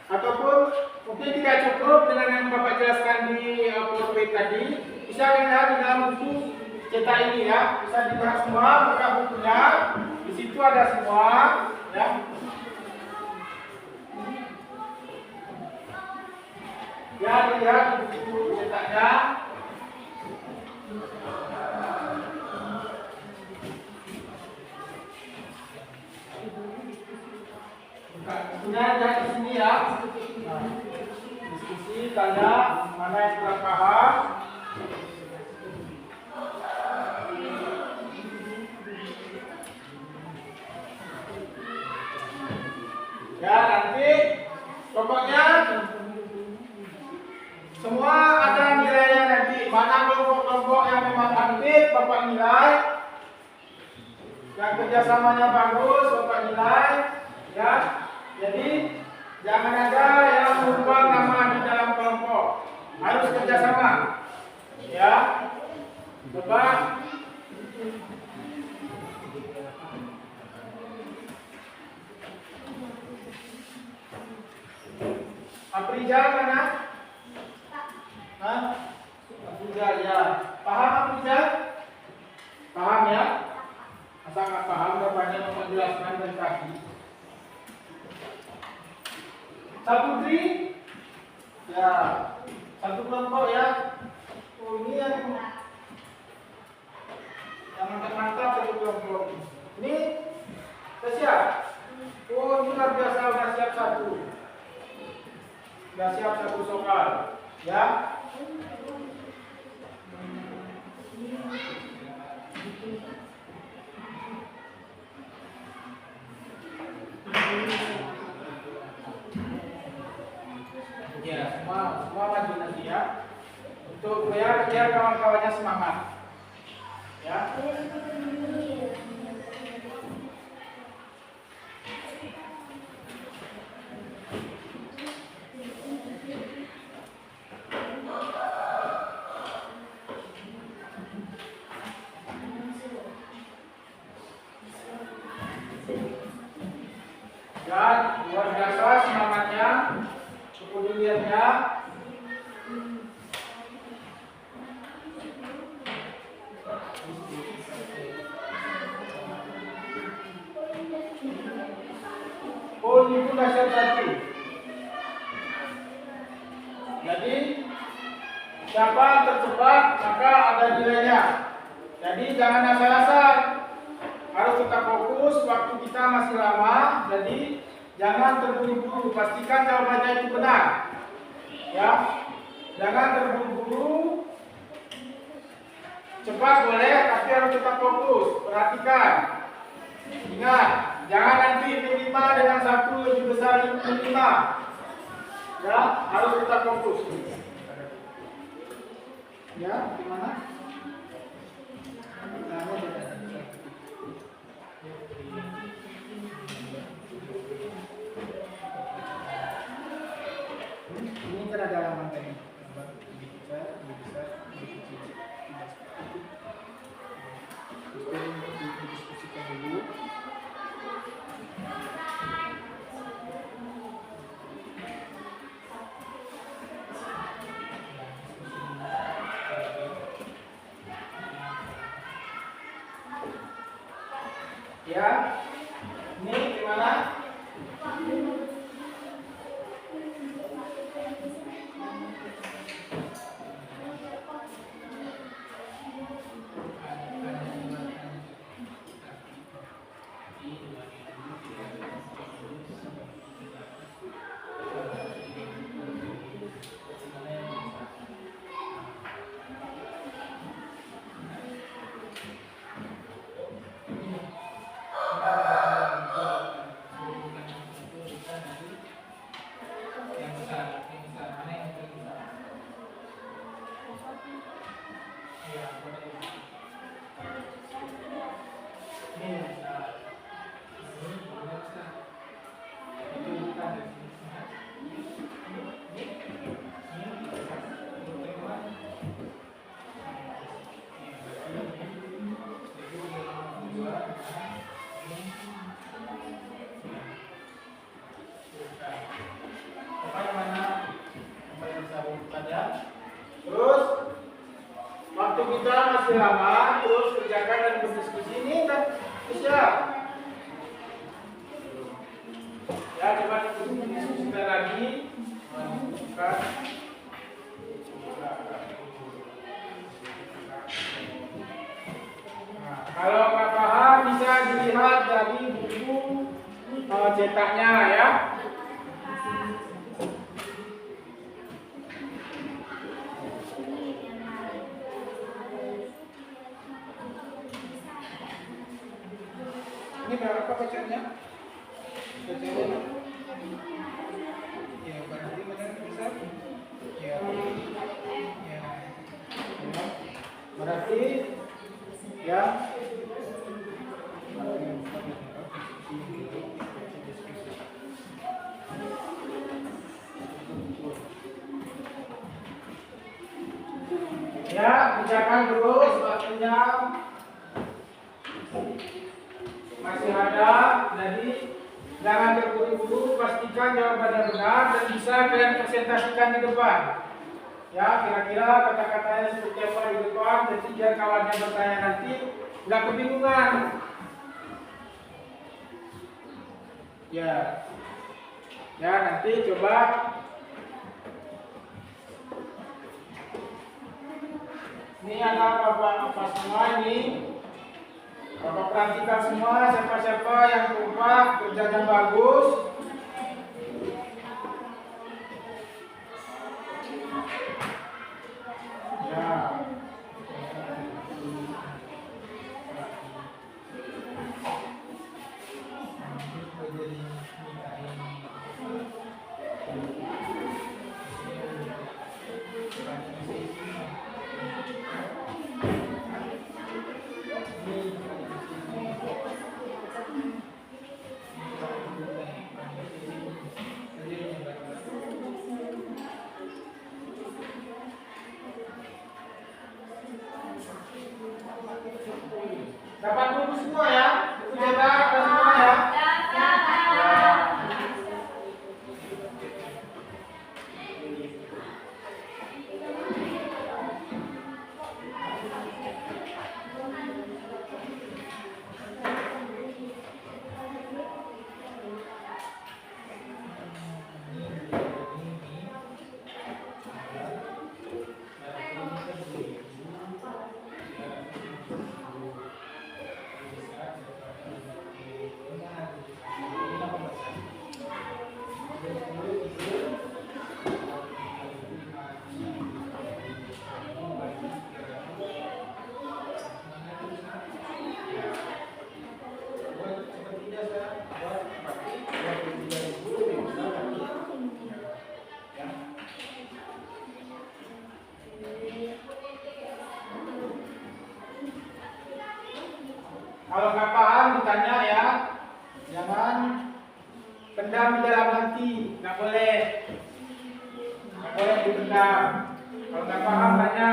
Ataupun mungkin tidak cukup dengan yang Bapak jelaskan di PowerPoint tadi, bisa dilihat di dalam buku cetak ini ya, bisa dilihat semua buka bukunya, di situ ada semua ya. Ya, lihat buku cetaknya. Bukunya ada di sini ya. Nah, diskusi tanya mana yang kurang paham. Ya, nanti pokoknya semua ada nilainya nanti. Mana kelompok-kelompok yang memang aktif, Bapak nilai. Yang kerjasamanya bagus, Bapak nilai. Ya, jadi jangan ada yang menumpang nama di dalam kelompok. Harus kerjasama. Ya, Bapak. Aprijal mana? Hah? Aprijal ya. Paham Aprijal? Paham ya? Masa nggak paham bapaknya menjelaskan dari tadi. Saputri? Ya. Satu kelompok ya. Oh ini yang mantap-mantap satu kelompok. Ini sudah siap? Oh ini luar biasa sudah siap satu. Sudah siap satu soal, ya. Ya, semua maju nanti ya. Untuk biar kawan-kawannya semangat, ya. Dan luar biasa semangatnya, kepeduliannya. Oh ini pun dasar satu. Jadi siapa tercepat maka ada nilainya. Jadi jangan asal-asal. Harus tetap fokus, waktu kita masih lama, jadi jangan terburu-buru, pastikan jawabannya itu benar. Ya, jangan terburu-buru, cepat boleh, tapi harus tetap fokus, perhatikan. Ingat, jangan nanti 5 dengan 1 lebih besar 5. Ya, harus tetap fokus. Ya, gimana? Ini kan ada halaman tadi. Lebih besar, lebih kecil. Kita diskusikan dulu. Ya, ini gimana? Terus waktu kita masih lama, terus kerjakan dan berdiskusi ini kan siap. Ya coba diskusikan lagi, menunjukkan dilihat dari buku cetaknya ya. Ini berapa bacanya? Bacanya? Ya, berarti benar bisa? Ya. Ya. Berarti ya. Ya, kerjakan terus waktunya. Masih ada, jadi jangan terburu-buru, pastikan jawabannya benar dan bisa kalian presentasikan di depan. Ya, kira-kira kata-katanya seperti apa di depan, jadi biar kawannya bertanya nanti nggak kebingungan. Ya, ya nanti coba. Ini ada apa semua ini. Bapak perhatikan semua siapa-siapa yang kompak, kerjanya bagus. Ya. Dapat buku semua ya? Buku cetak dapat semua ya? Ya. Kalau nggak paham ditanya ya, jangan pendam di dalam hati, nggak boleh dipendam. Kalau nggak paham tanya,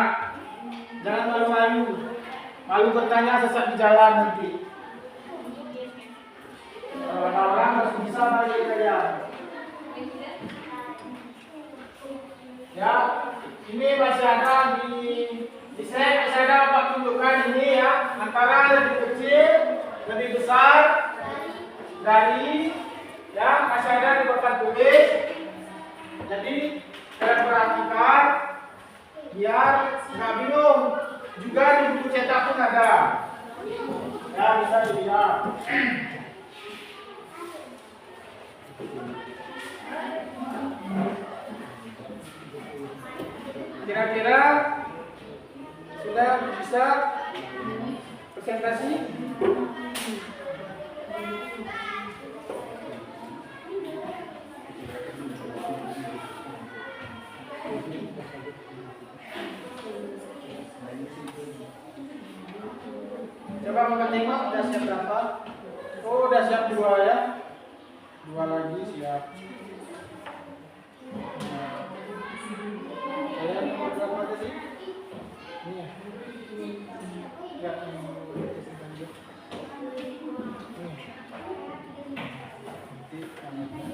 jangan malu-malu, malu bertanya sesat di jalan nanti. Orang-orang harus bisa bagi kalian. Ya, ini masih ada di saya masih ada Pak tunjukkan ini ya, antara lebih kecil, lebih besar dari ya masih ada di papan tulis. Jadi kalian perhatikan biar nggak bingung. Juga di buku cetak pun ada. Ya bisa dilihat. Kira-kira sudah bisa presentasi? Coba mau tengok udah siap berapa? Oh udah siap 2 ya? 2 lagi siap. Kalian mau berapa tadi? Ini ya? Enggak, nanti anaknya.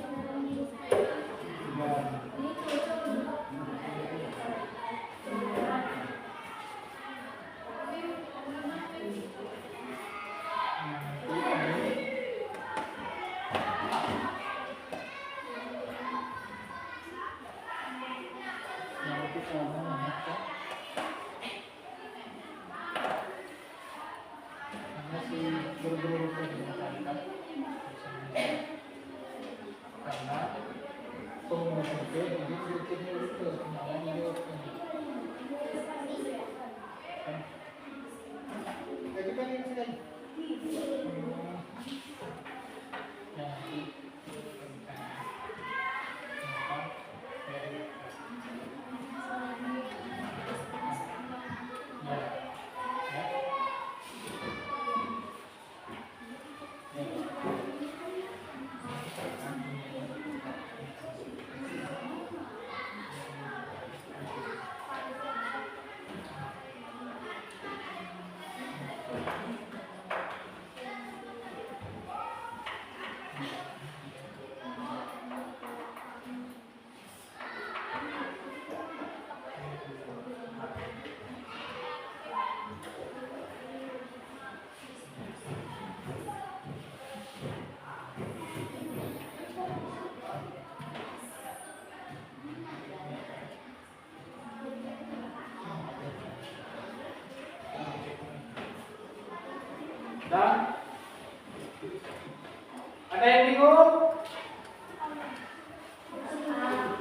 Ada yang bingung?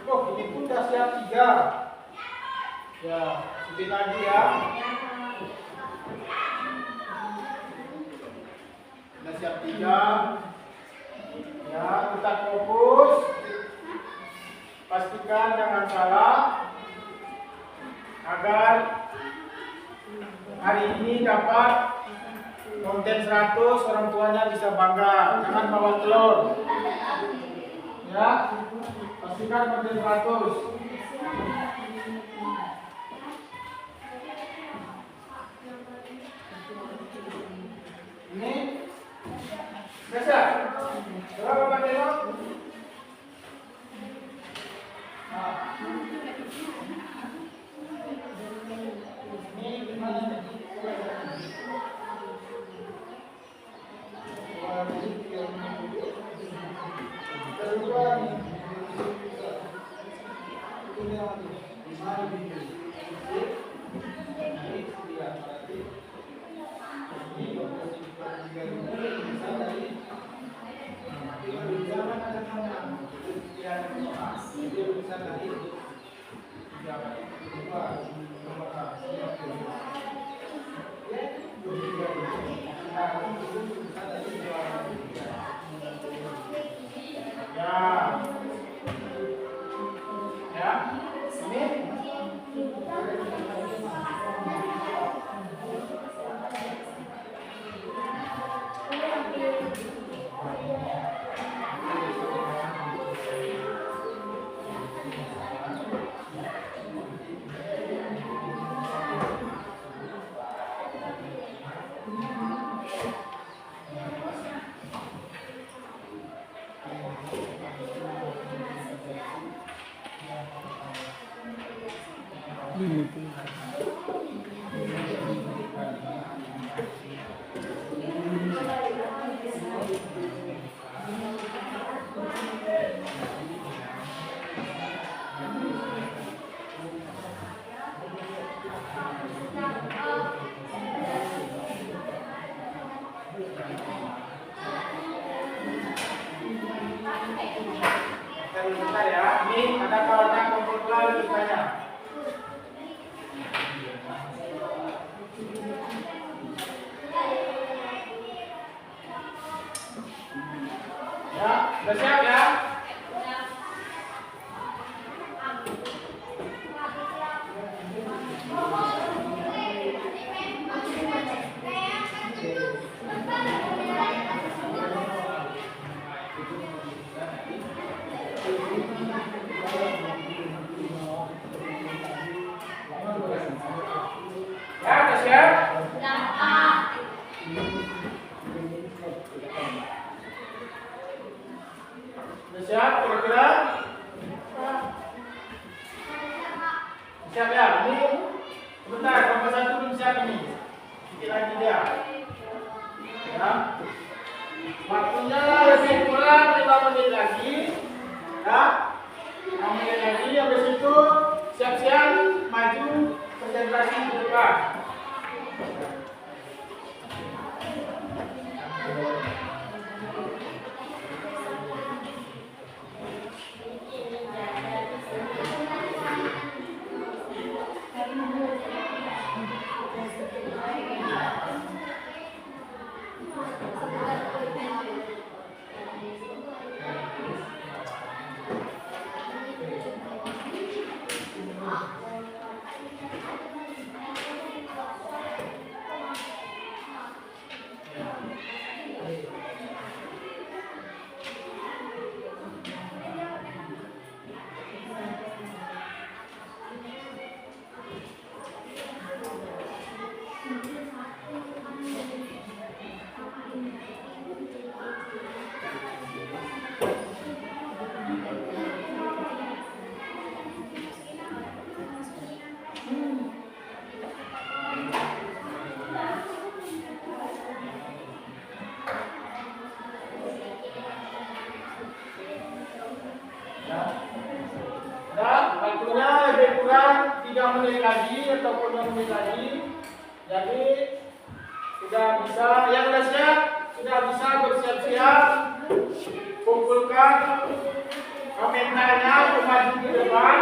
Oh, ini pun udah siap 3. Ya, sedikit lagi ya. Udah siap 3. Ya, tetap fokus. Pastikan jangan salah agar hari ini dapat konten 100, orang tuanya bisa bangga. Jangan bawa telur. Ya, pastikan konten 100. Ini biasa. Berapa Pak Deno? Ini gimana nih? Bentar ya, ini ada kawannya komputer ditanya. Ya, udah siap ya? Ya, udah siap? Udah siap kira-kira? Siap ya? Ini sebentar, nomor 1 belum siap ini. Sedikit lagi dia. Ya. Waktunya lebih kurang 5 menit lagi. Ya. 5 menit lagi, habis itu siap-siap maju konsentrasi ke depan. Waktunya lebih kurang 3 menit lagi ataupun 2 menit lagi. Jadi sudah bisa, yang sudah siap sudah bisa bersiap-siap mentalnya untuk maju ke depan.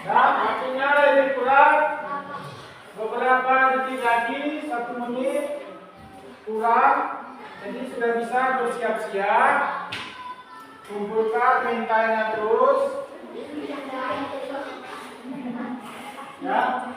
Nah, waktunya lebih kurang beberapa detik lagi, 1 menit kurang. Jadi sudah bisa bersiap-siap. Kumpulkan mentalnya terus. Ya.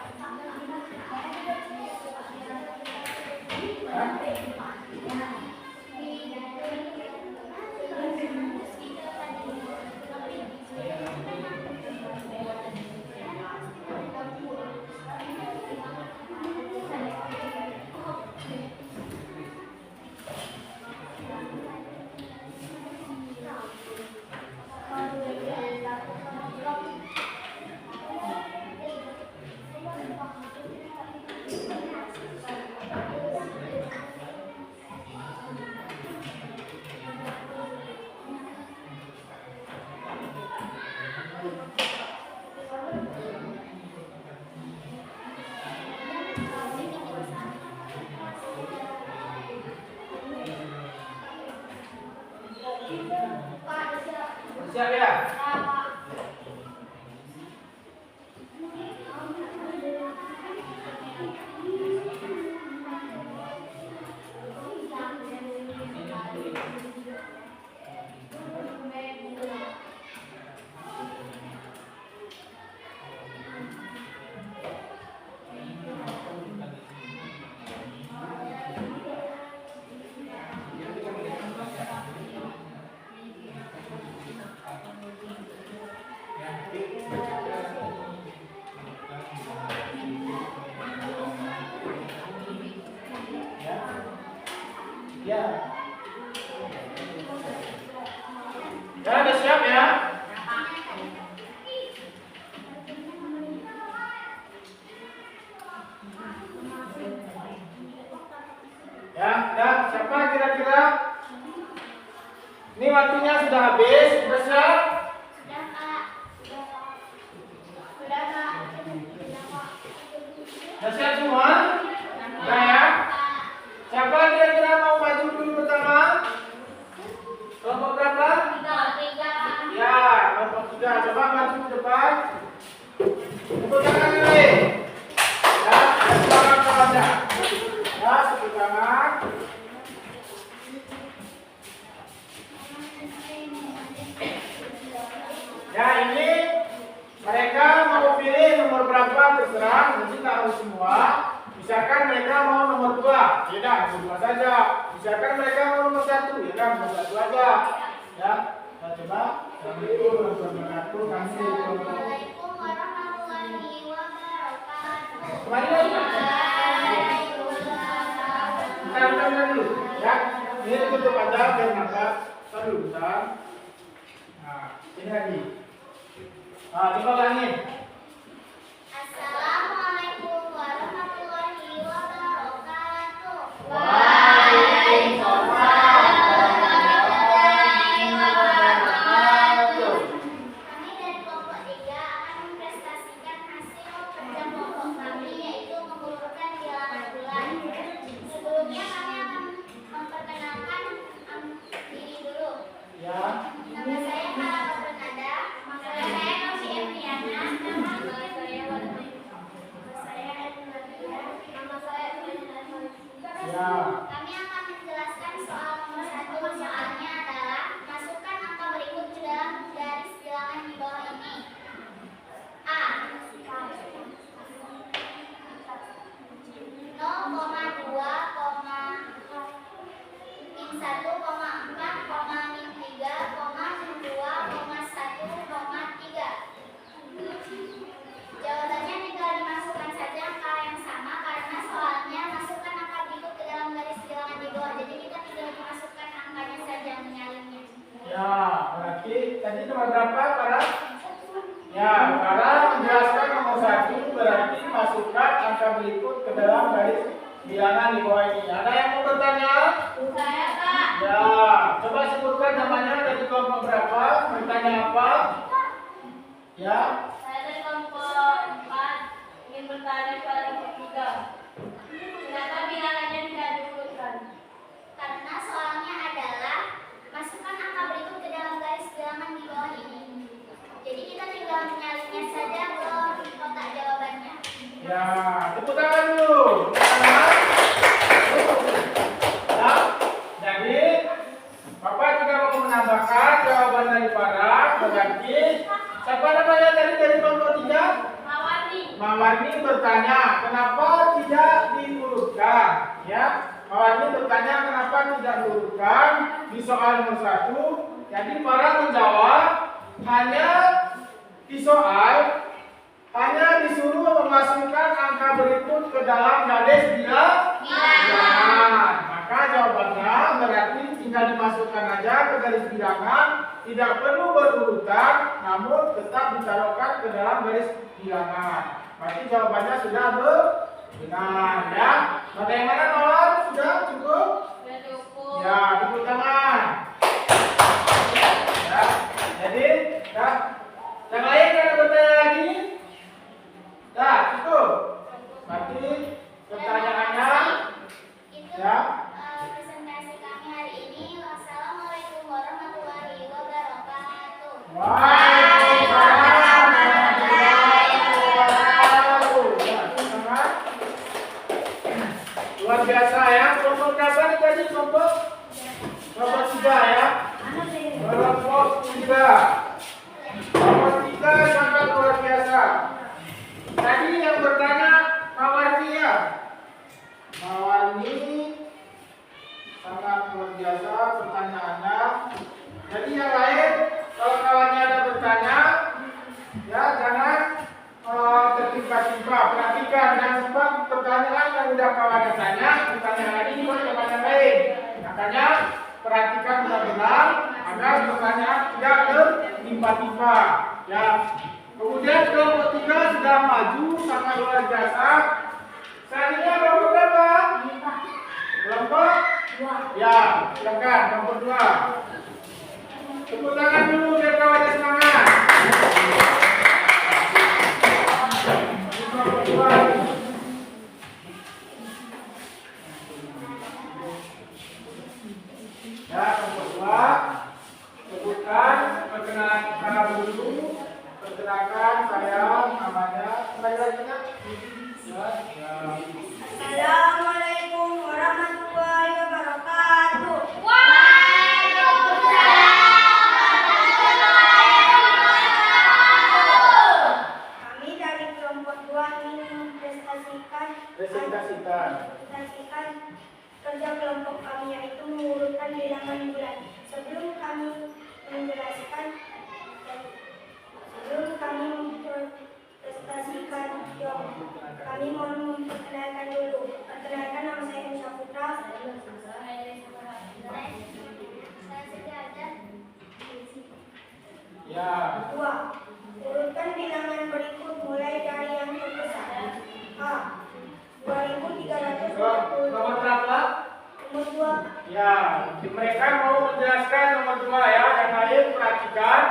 Siap ya? Ya. Ya, udah siap ya? Ya, siapa kira-kira? Ini waktunya sudah habis, sudah siap? Sudah, Kak. Sudah, Kak. Sudah siap semua? Sudah ya? Siapa kira-kira mau maju dulu pertama? Kelompok berapa? Tiga. Ya, kelompok 3. Coba maju ke depan. Tepuk tangan ini. Ya, tepuk tangan kepada. Ya, tepuk tangan. Ya, ini mereka mau pilih nomor berapa terserah, nanti tahu semua. Misalkan mereka mau nomor 2, ya dah nomor 2 saja. Misalkan mereka mau nomor 1, ya dah nomor 1 aja. Ya, kita coba. Assalamualaikum warahmatullahi wabarakatuh. Assalamualaikum warahmatullahi wabarakatuh. Kembali lagi. Bentar dulu. Ya, ini tutup aja biar mata. Bentar dulu, bentar. Nah, ini lagi. Nah, coba ulangi. Assalamualaikum warahmatullahi wabarakatuh. Waalaikumsalam warahmatullahi wabarakatuh. Kami dari kelompok 3 akan mempresentasikan hasil kerja kelompok kami, yaitu menghurufkan bilangan bulan. Sebelumnya kami akan memperkenalkan diri dulu. Ya. Nama saya Farah Bernada. Saya Novi Eviana. berikut ke dalam garis bilangan di bawah ini. Ada yang mau bertanya? Saya, Kak. Ya, coba sebutkan namanya dari kelompok berapa? Bertanya apa? Ya. Saya dari kelompok 4 ingin bertanya pada kelompok 3. Kenapa bilangannya tidak diurutkan? Karena soalnya adalah masukkan angka berikut ke dalam garis bilangan di bawah ini. Jadi kita tinggal menyalinnya saja ke kotak jawabannya. Ya, tepuk tangan dulu. Ya, jadi Bapak juga mau menambahkan jawaban dari Farah, berarti siapa namanya tadi dari kelompok 3? Mawarni. Mawarni bertanya, kenapa tidak diurutkan? Ya, Mawarni bertanya kenapa tidak diurutkan di soal nomor 1. Jadi Farah menjawab hanya di soal hanya disuruh memasukkan angka berikut ke dalam garis bilangan. Maka jawabannya berarti tinggal dimasukkan aja ke garis bilangan, tidak perlu berurutan, namun tetap ditaruhkan ke dalam garis bilangan. Berarti jawabannya sudah benar ya. Bagaimana kawan? Sudah cukup? Sudah cukup. Ya, tepuk tangan. Ya, jadi ya. Yang lain ada bertanya lagi? Ya, cukup. Berarti pertanyaannya Itu ya. presentasi kami hari ini. Wassalamualaikum warahmatullahi wabarakatuh. Waalaikumsalam warahmatullahi wabarakatuh. Ya, semangat. Luar biasa ya. Kelompok berapa nih tadi kelompok? Kelompok 3 ya. Kelompok 3. Kelompok 3 sangat luar biasa. Tadi yang bertanya Mawarni ya. Mawarni sangat luar biasa pertanyaannya. Jadi yang lain kalau kawannya ada bertanya ya jangan tertiba-tiba, perhatikan dan sempat pertanyaan yang udah kawan tanya, pertanyaan lagi buat kawan yang lain. Makanya perhatikan benar-benar agar pertanyaan tidak tertiba-tiba ya. Kemudian kelompok 3 sudah maju sangat luar biasa. Selanjutnya kelompok berapa? Kelompok 2. Ya, silakan kelompok 2. Tepuk tangan dulu biar kawannya semangat. Kelompok 2. Ya, kelompok 2. Sebutkan perkenalan secara dulu. Perkenalkan saya namanya kembali lagi ya. Assalamualaikum warahmatullahi wabarakatuh. Kami dari kelompok 2 ingin mempresentasikan kerja kelompok kami, yaitu mengurutkan bilangan bulan. Sebelum kami mempresentasikan, kami mau memperkenalkan dulu. Perkenalkan, nama saya Insya Putra. Ya. Kedua, urutkan bilangan berikut mulai dari yang terbesar. A. 2.320. Nomor berapa? Nomor 2. Ya, mereka mau menjelaskan nomor 2 ya. Yang lain perhatikan.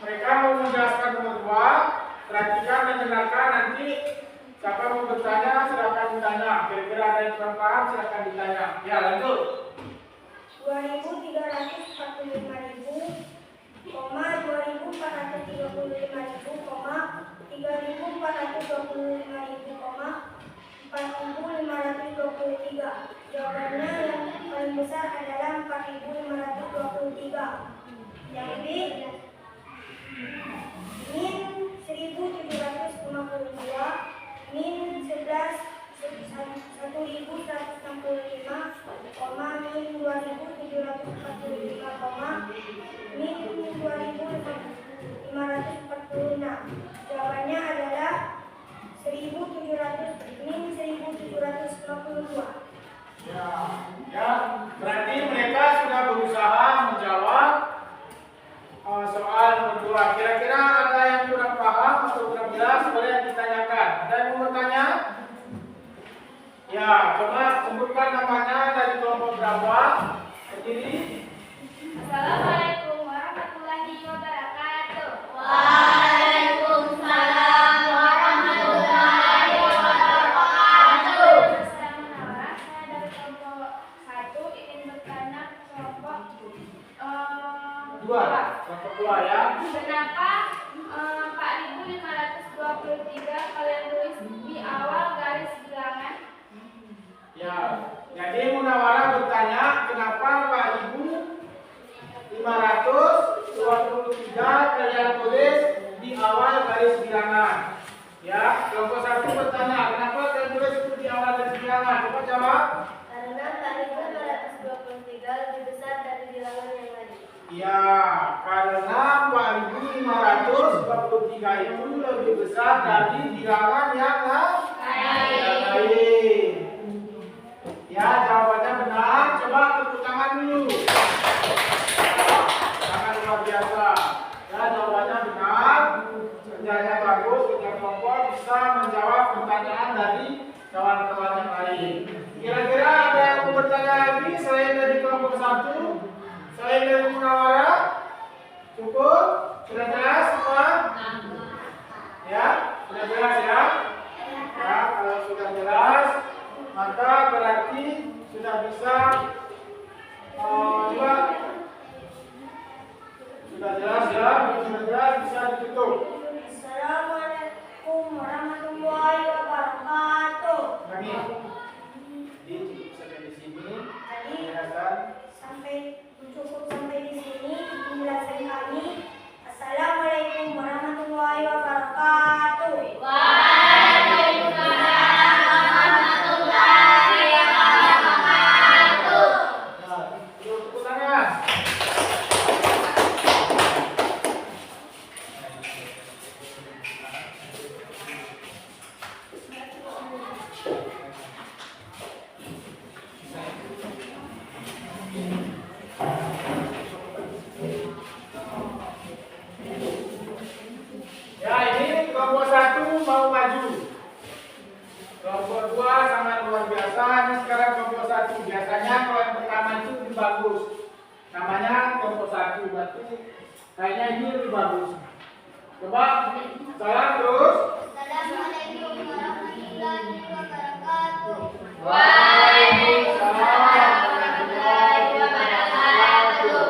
Mereka mau menjelaskan nomor 2. Perhatikan dan dengarkan, nanti siapa mau bertanya silakan bertanya. Kira-kira ada yang kurang paham silakan ditanya. Ya, lanjut. 2.345.000, 2.435.000, 3.425.000, 4.523. Jawabannya yang paling besar adalah 4.523. Yang B, min 1.752, min 1.165, min 2.745, min 2.546. Jawabannya adalah min 1.752. Ya, berarti mereka sudah berusaha menjawab soal nomor 2. Kira-kira ada yang kurang paham atau kurang jelas boleh ditanyakan. Ada yang mau bertanya? Ya, coba sebutkan namanya dari kelompok berapa? Berdiri. Assalamualaikum warahmatullahi wabarakatuh. Waalaikumsalam warahmatullahi wabarakatuh. Saya Munawwarah, saya dari kelompok 1 ingin bertanya kelompok Dua. Kelompok 2 ya. Kenapa 4.523 kalian tulis di awal garis bilangan? Ya, jadi Munawwarah bertanya kenapa 4.523 kalian tulis di awal garis bilangan. Ya, kelompok 1 bertanya kenapa kalian tulis itu di awal garis bilangan. Coba jawab. Karena 4.523 lebih besar dari bilangan yang lain. Ya, karena 4.523 itu lebih besar dari bilangan yang lain. Ya, jawabannya benar. Coba tepuk tangan dulu. Sangat luar biasa. Ya, jawabannya benar. Kerjanya bagus, kerja kelompok bisa menjawab pertanyaan dari kawan-kawan yang lain. Kira-kira ada yang mau bertanya lagi selain dari kelompok 1? Selain dari Munawwarah? Cukup? Sudah jelas semua? Ya, sudah jelas ya? Ya, kalau sudah jelas, maka berarti sudah bisa coba sudah jelas ya, sudah jelas bisa ditutup. Assalamualaikum warahmatullahi wabarakatuh. Kami jadi cukup sampai di sini. Jadi Penjelasan. sampai di sini penjelasan kami. Assalamualaikum warahmatullahi wabarakatuh. Nah, tepuk tangan. Ya, ini kelompok 1 mau maju. Kelompok 2 sangat luar biasa. Ini sekarang kelompok 1. Biasanya kalau yang pertama itu lebih bagus. Namanya kelompok 1. Berarti kayaknya ini lebih bagus. Coba salam terus. Assalamualaikum warahmatullahi wabarakatuh. Waalaikumsalam warahmatullahi wabarakatuh.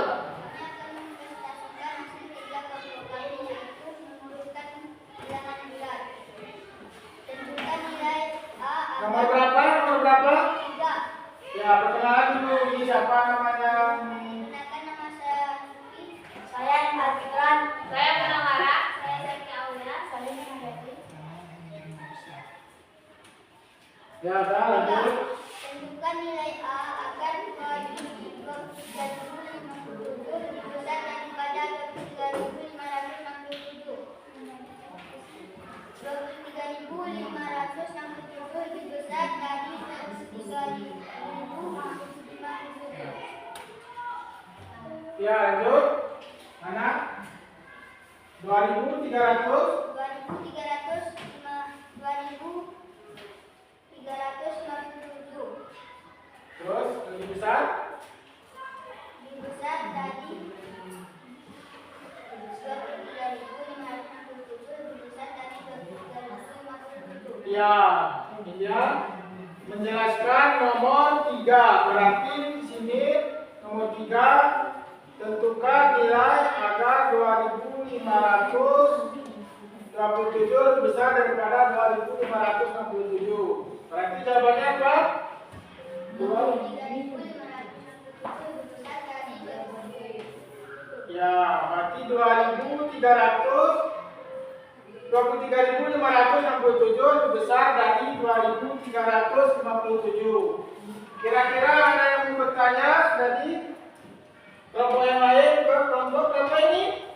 Nomor berapa? Nomor berapa? Ya, perkenalan dulu. Ini siapa namanya? Saya Intan Fikran. Saya Munawwarah. Saya Zaki Aulia. Saya Muhammad. Ya, udah lanjut. Tentukan nilai A agar 23.057 lebih besar daripada 23.567. 23.567 lebih besar dari 23.057. Ya, lanjut. Mana? 2.300. 2357 Terus lebih besar? lebih besar dari 23.567 lebih besar dari 23.557. Ya, dia menjelaskan nomor 3. Berarti di sini nomor 3 tentukan nilai agar 2.527 lebih besar daripada 2.567. Berarti jawabannya apa? 23.567 Ya, berarti 23.567 lebih besar dari 2.357. Kira-kira ada yang mau bertanya dari kelompok yang lain ke kelompok berapa ini?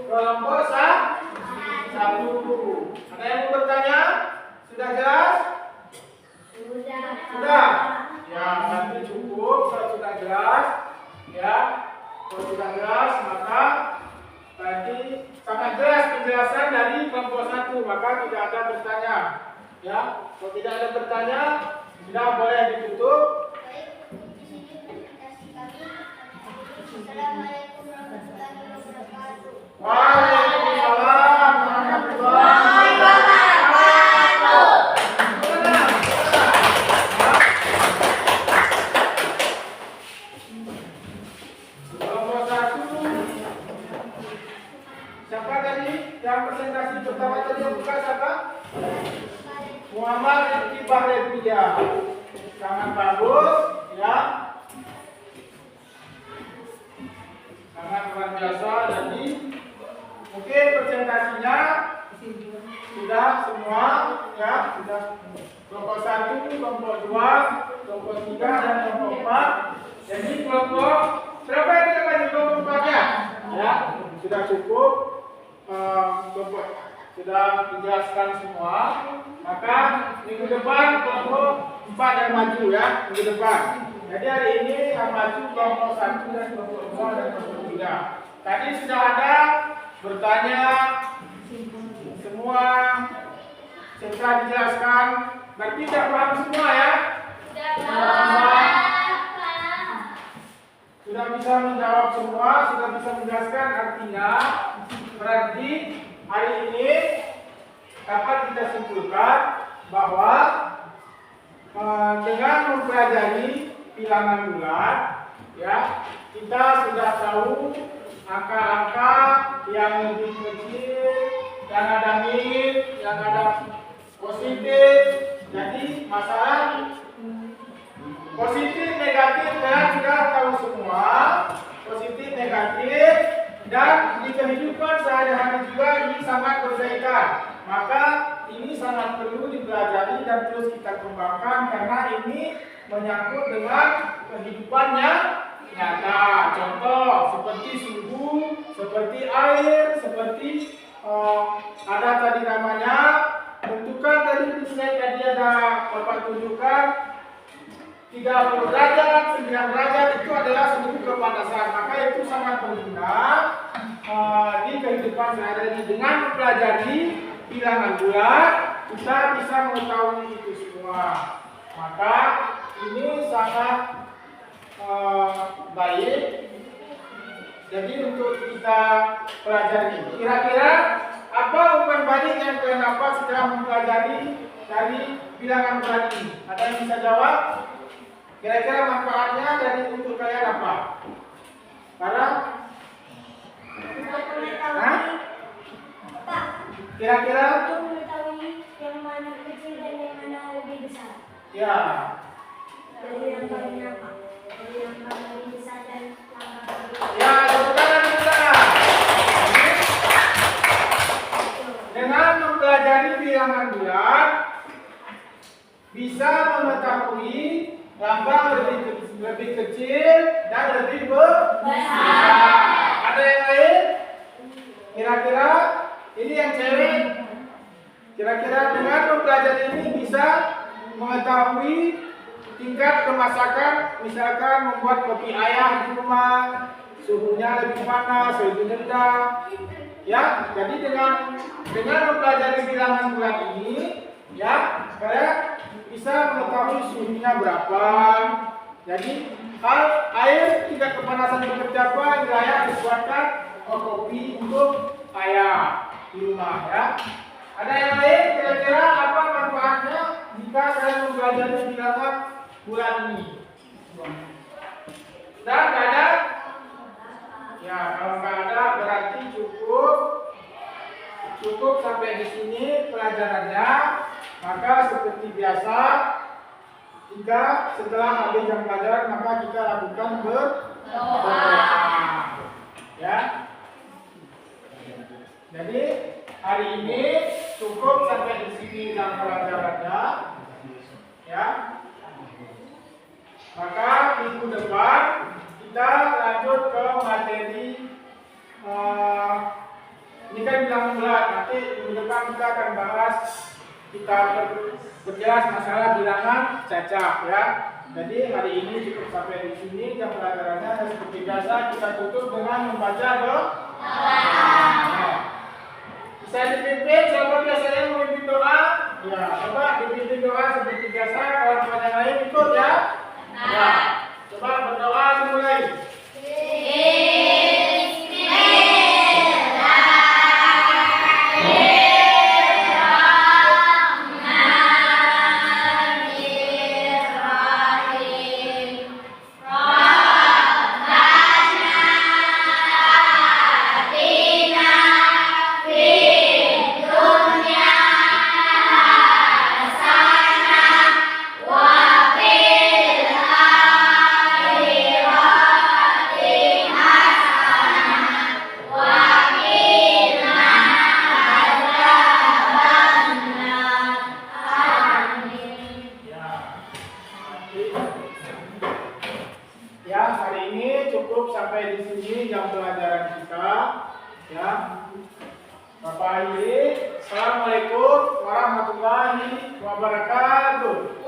Kelompok 1. Ada yang mau bertanya? Sudah jelas? Sudah. Ya, nanti cukup kalau sudah jelas. Ya, kalau sudah jelas maka tadi sangat jelas penjelasan dari kelompok 1, maka tidak ada bertanya. Ya, kalau tidak ada bertanya Sudah boleh ditutup. Baik, di sini presentasi kami. Assalamualaikum warahmatullahi wabarakatuh. Waalaikumsalam warahmatullahi wabarakatuh. Kelompok 1. Siapa tadi yang presentasi pertama tadi yang buka siapa? Muhammad Rifki Bahredia. Sangat bagus ya. Sangat luar biasa. Jadi mungkin presentasinya sudah semua ya, sudah kelompok 1, kelompok 2, kelompok 3 dan kelompok 4. Jadi kelompok berapa yang kita bagi kelompok 4 ya? Ya, sudah cukup. Kelompok sudah dijelaskan semua. Maka minggu depan kelompok 4 yang maju ya, minggu depan. Jadi hari ini yang maju kelompok 1 dan kelompok 2 dan kelompok 3. Tadi sudah ada bertanya semua, setelah dijelaskan. Berarti sudah paham semua ya? Sudah bisa menjawab semua, sudah bisa menjelaskan. Artinya berarti hari ini dapat kita simpulkan bahwa dengan mempelajari bilangan bulat, ya, kita sudah tahu angka-angka yang lebih kecil, yang ada min, yang ada positif. Jadi masalah positif negatif kan sudah tahu semua, positif negatif, dan di kehidupan sehari-hari juga ini sangat berkaitan. Maka ini sangat perlu dipelajari dan terus kita kembangkan karena ini menyangkut dengan kehidupannya nyata. Contoh seperti suhu, seperti air, seperti ada tadi namanya tentukan tadi di slide tadi ada Bapak tunjukkan 30 derajat, 9 derajat itu adalah suhu kepanasan. Maka itu sangat berguna di kehidupan sehari-hari. Dengan mempelajari bilangan bulat, kita bisa mengetahui itu semua. Maka ini sangat baik. Jadi untuk kita pelajari, kira-kira apa umpan balik yang kalian dapat setelah mempelajari dari bilangan bulat ini? Ada yang bisa jawab? Kira-kira manfaatnya dari untuk kalian apa? Karena kira-kira Untuk mengetahui yang mana kecil dan yang mana lebih besar. ya. Dari yang paling apa? Dari yang paling besar dan yang paling Ya, tepuk tangan kita. Dengan mempelajari bilangan bulat bisa mengetahui lambang lebih kecil dan lebih besar. Ada yang lain? Kira-kira ini yang cewek. Kira-kira dengan mempelajari ini bisa mengetahui tingkat kemasakan, misalkan membuat kopi ayam di rumah, suhunya lebih panas, lebih rendah. Ya, jadi dengan mempelajari bilangan bulat ini, ya, kalian bisa mengetahui suhunya berapa. Jadi hal air tingkat kepanasan seperti apa yang layak dibuatkan kopi untuk ayam di rumah ya. Ada yang lain kira-kira apa manfaatnya jika kalian mempelajari bilangan bulat ini? Dan nggak ada? Ya, kalau nggak ada berarti cukup sampai di sini pelajarannya. Maka seperti biasa, jika setelah habis jam pelajaran maka kita lakukan berdoa. Ya. Jadi hari ini cukup sampai di sini jam pelajarannya. Ya. Maka minggu depan kita lanjut ke materi ini kan bilangan bulat. Nanti minggu depan kita akan bahas, kita berjelas masalah bilangan cacak ya. Jadi hari ini cukup sampai di sini jam pelajarannya, dan seperti biasa kita tutup dengan membaca doa. Bisa dipimpin, siapa biasanya memimpin doa? Ya, coba dipimpin doa seperti biasa. Kawan-kawan yang lain Ya, hari ini cukup sampai di sini jam pelajaran kita. Ya, Bapak Ibu, Assalamualaikum warahmatullahi wabarakatuh.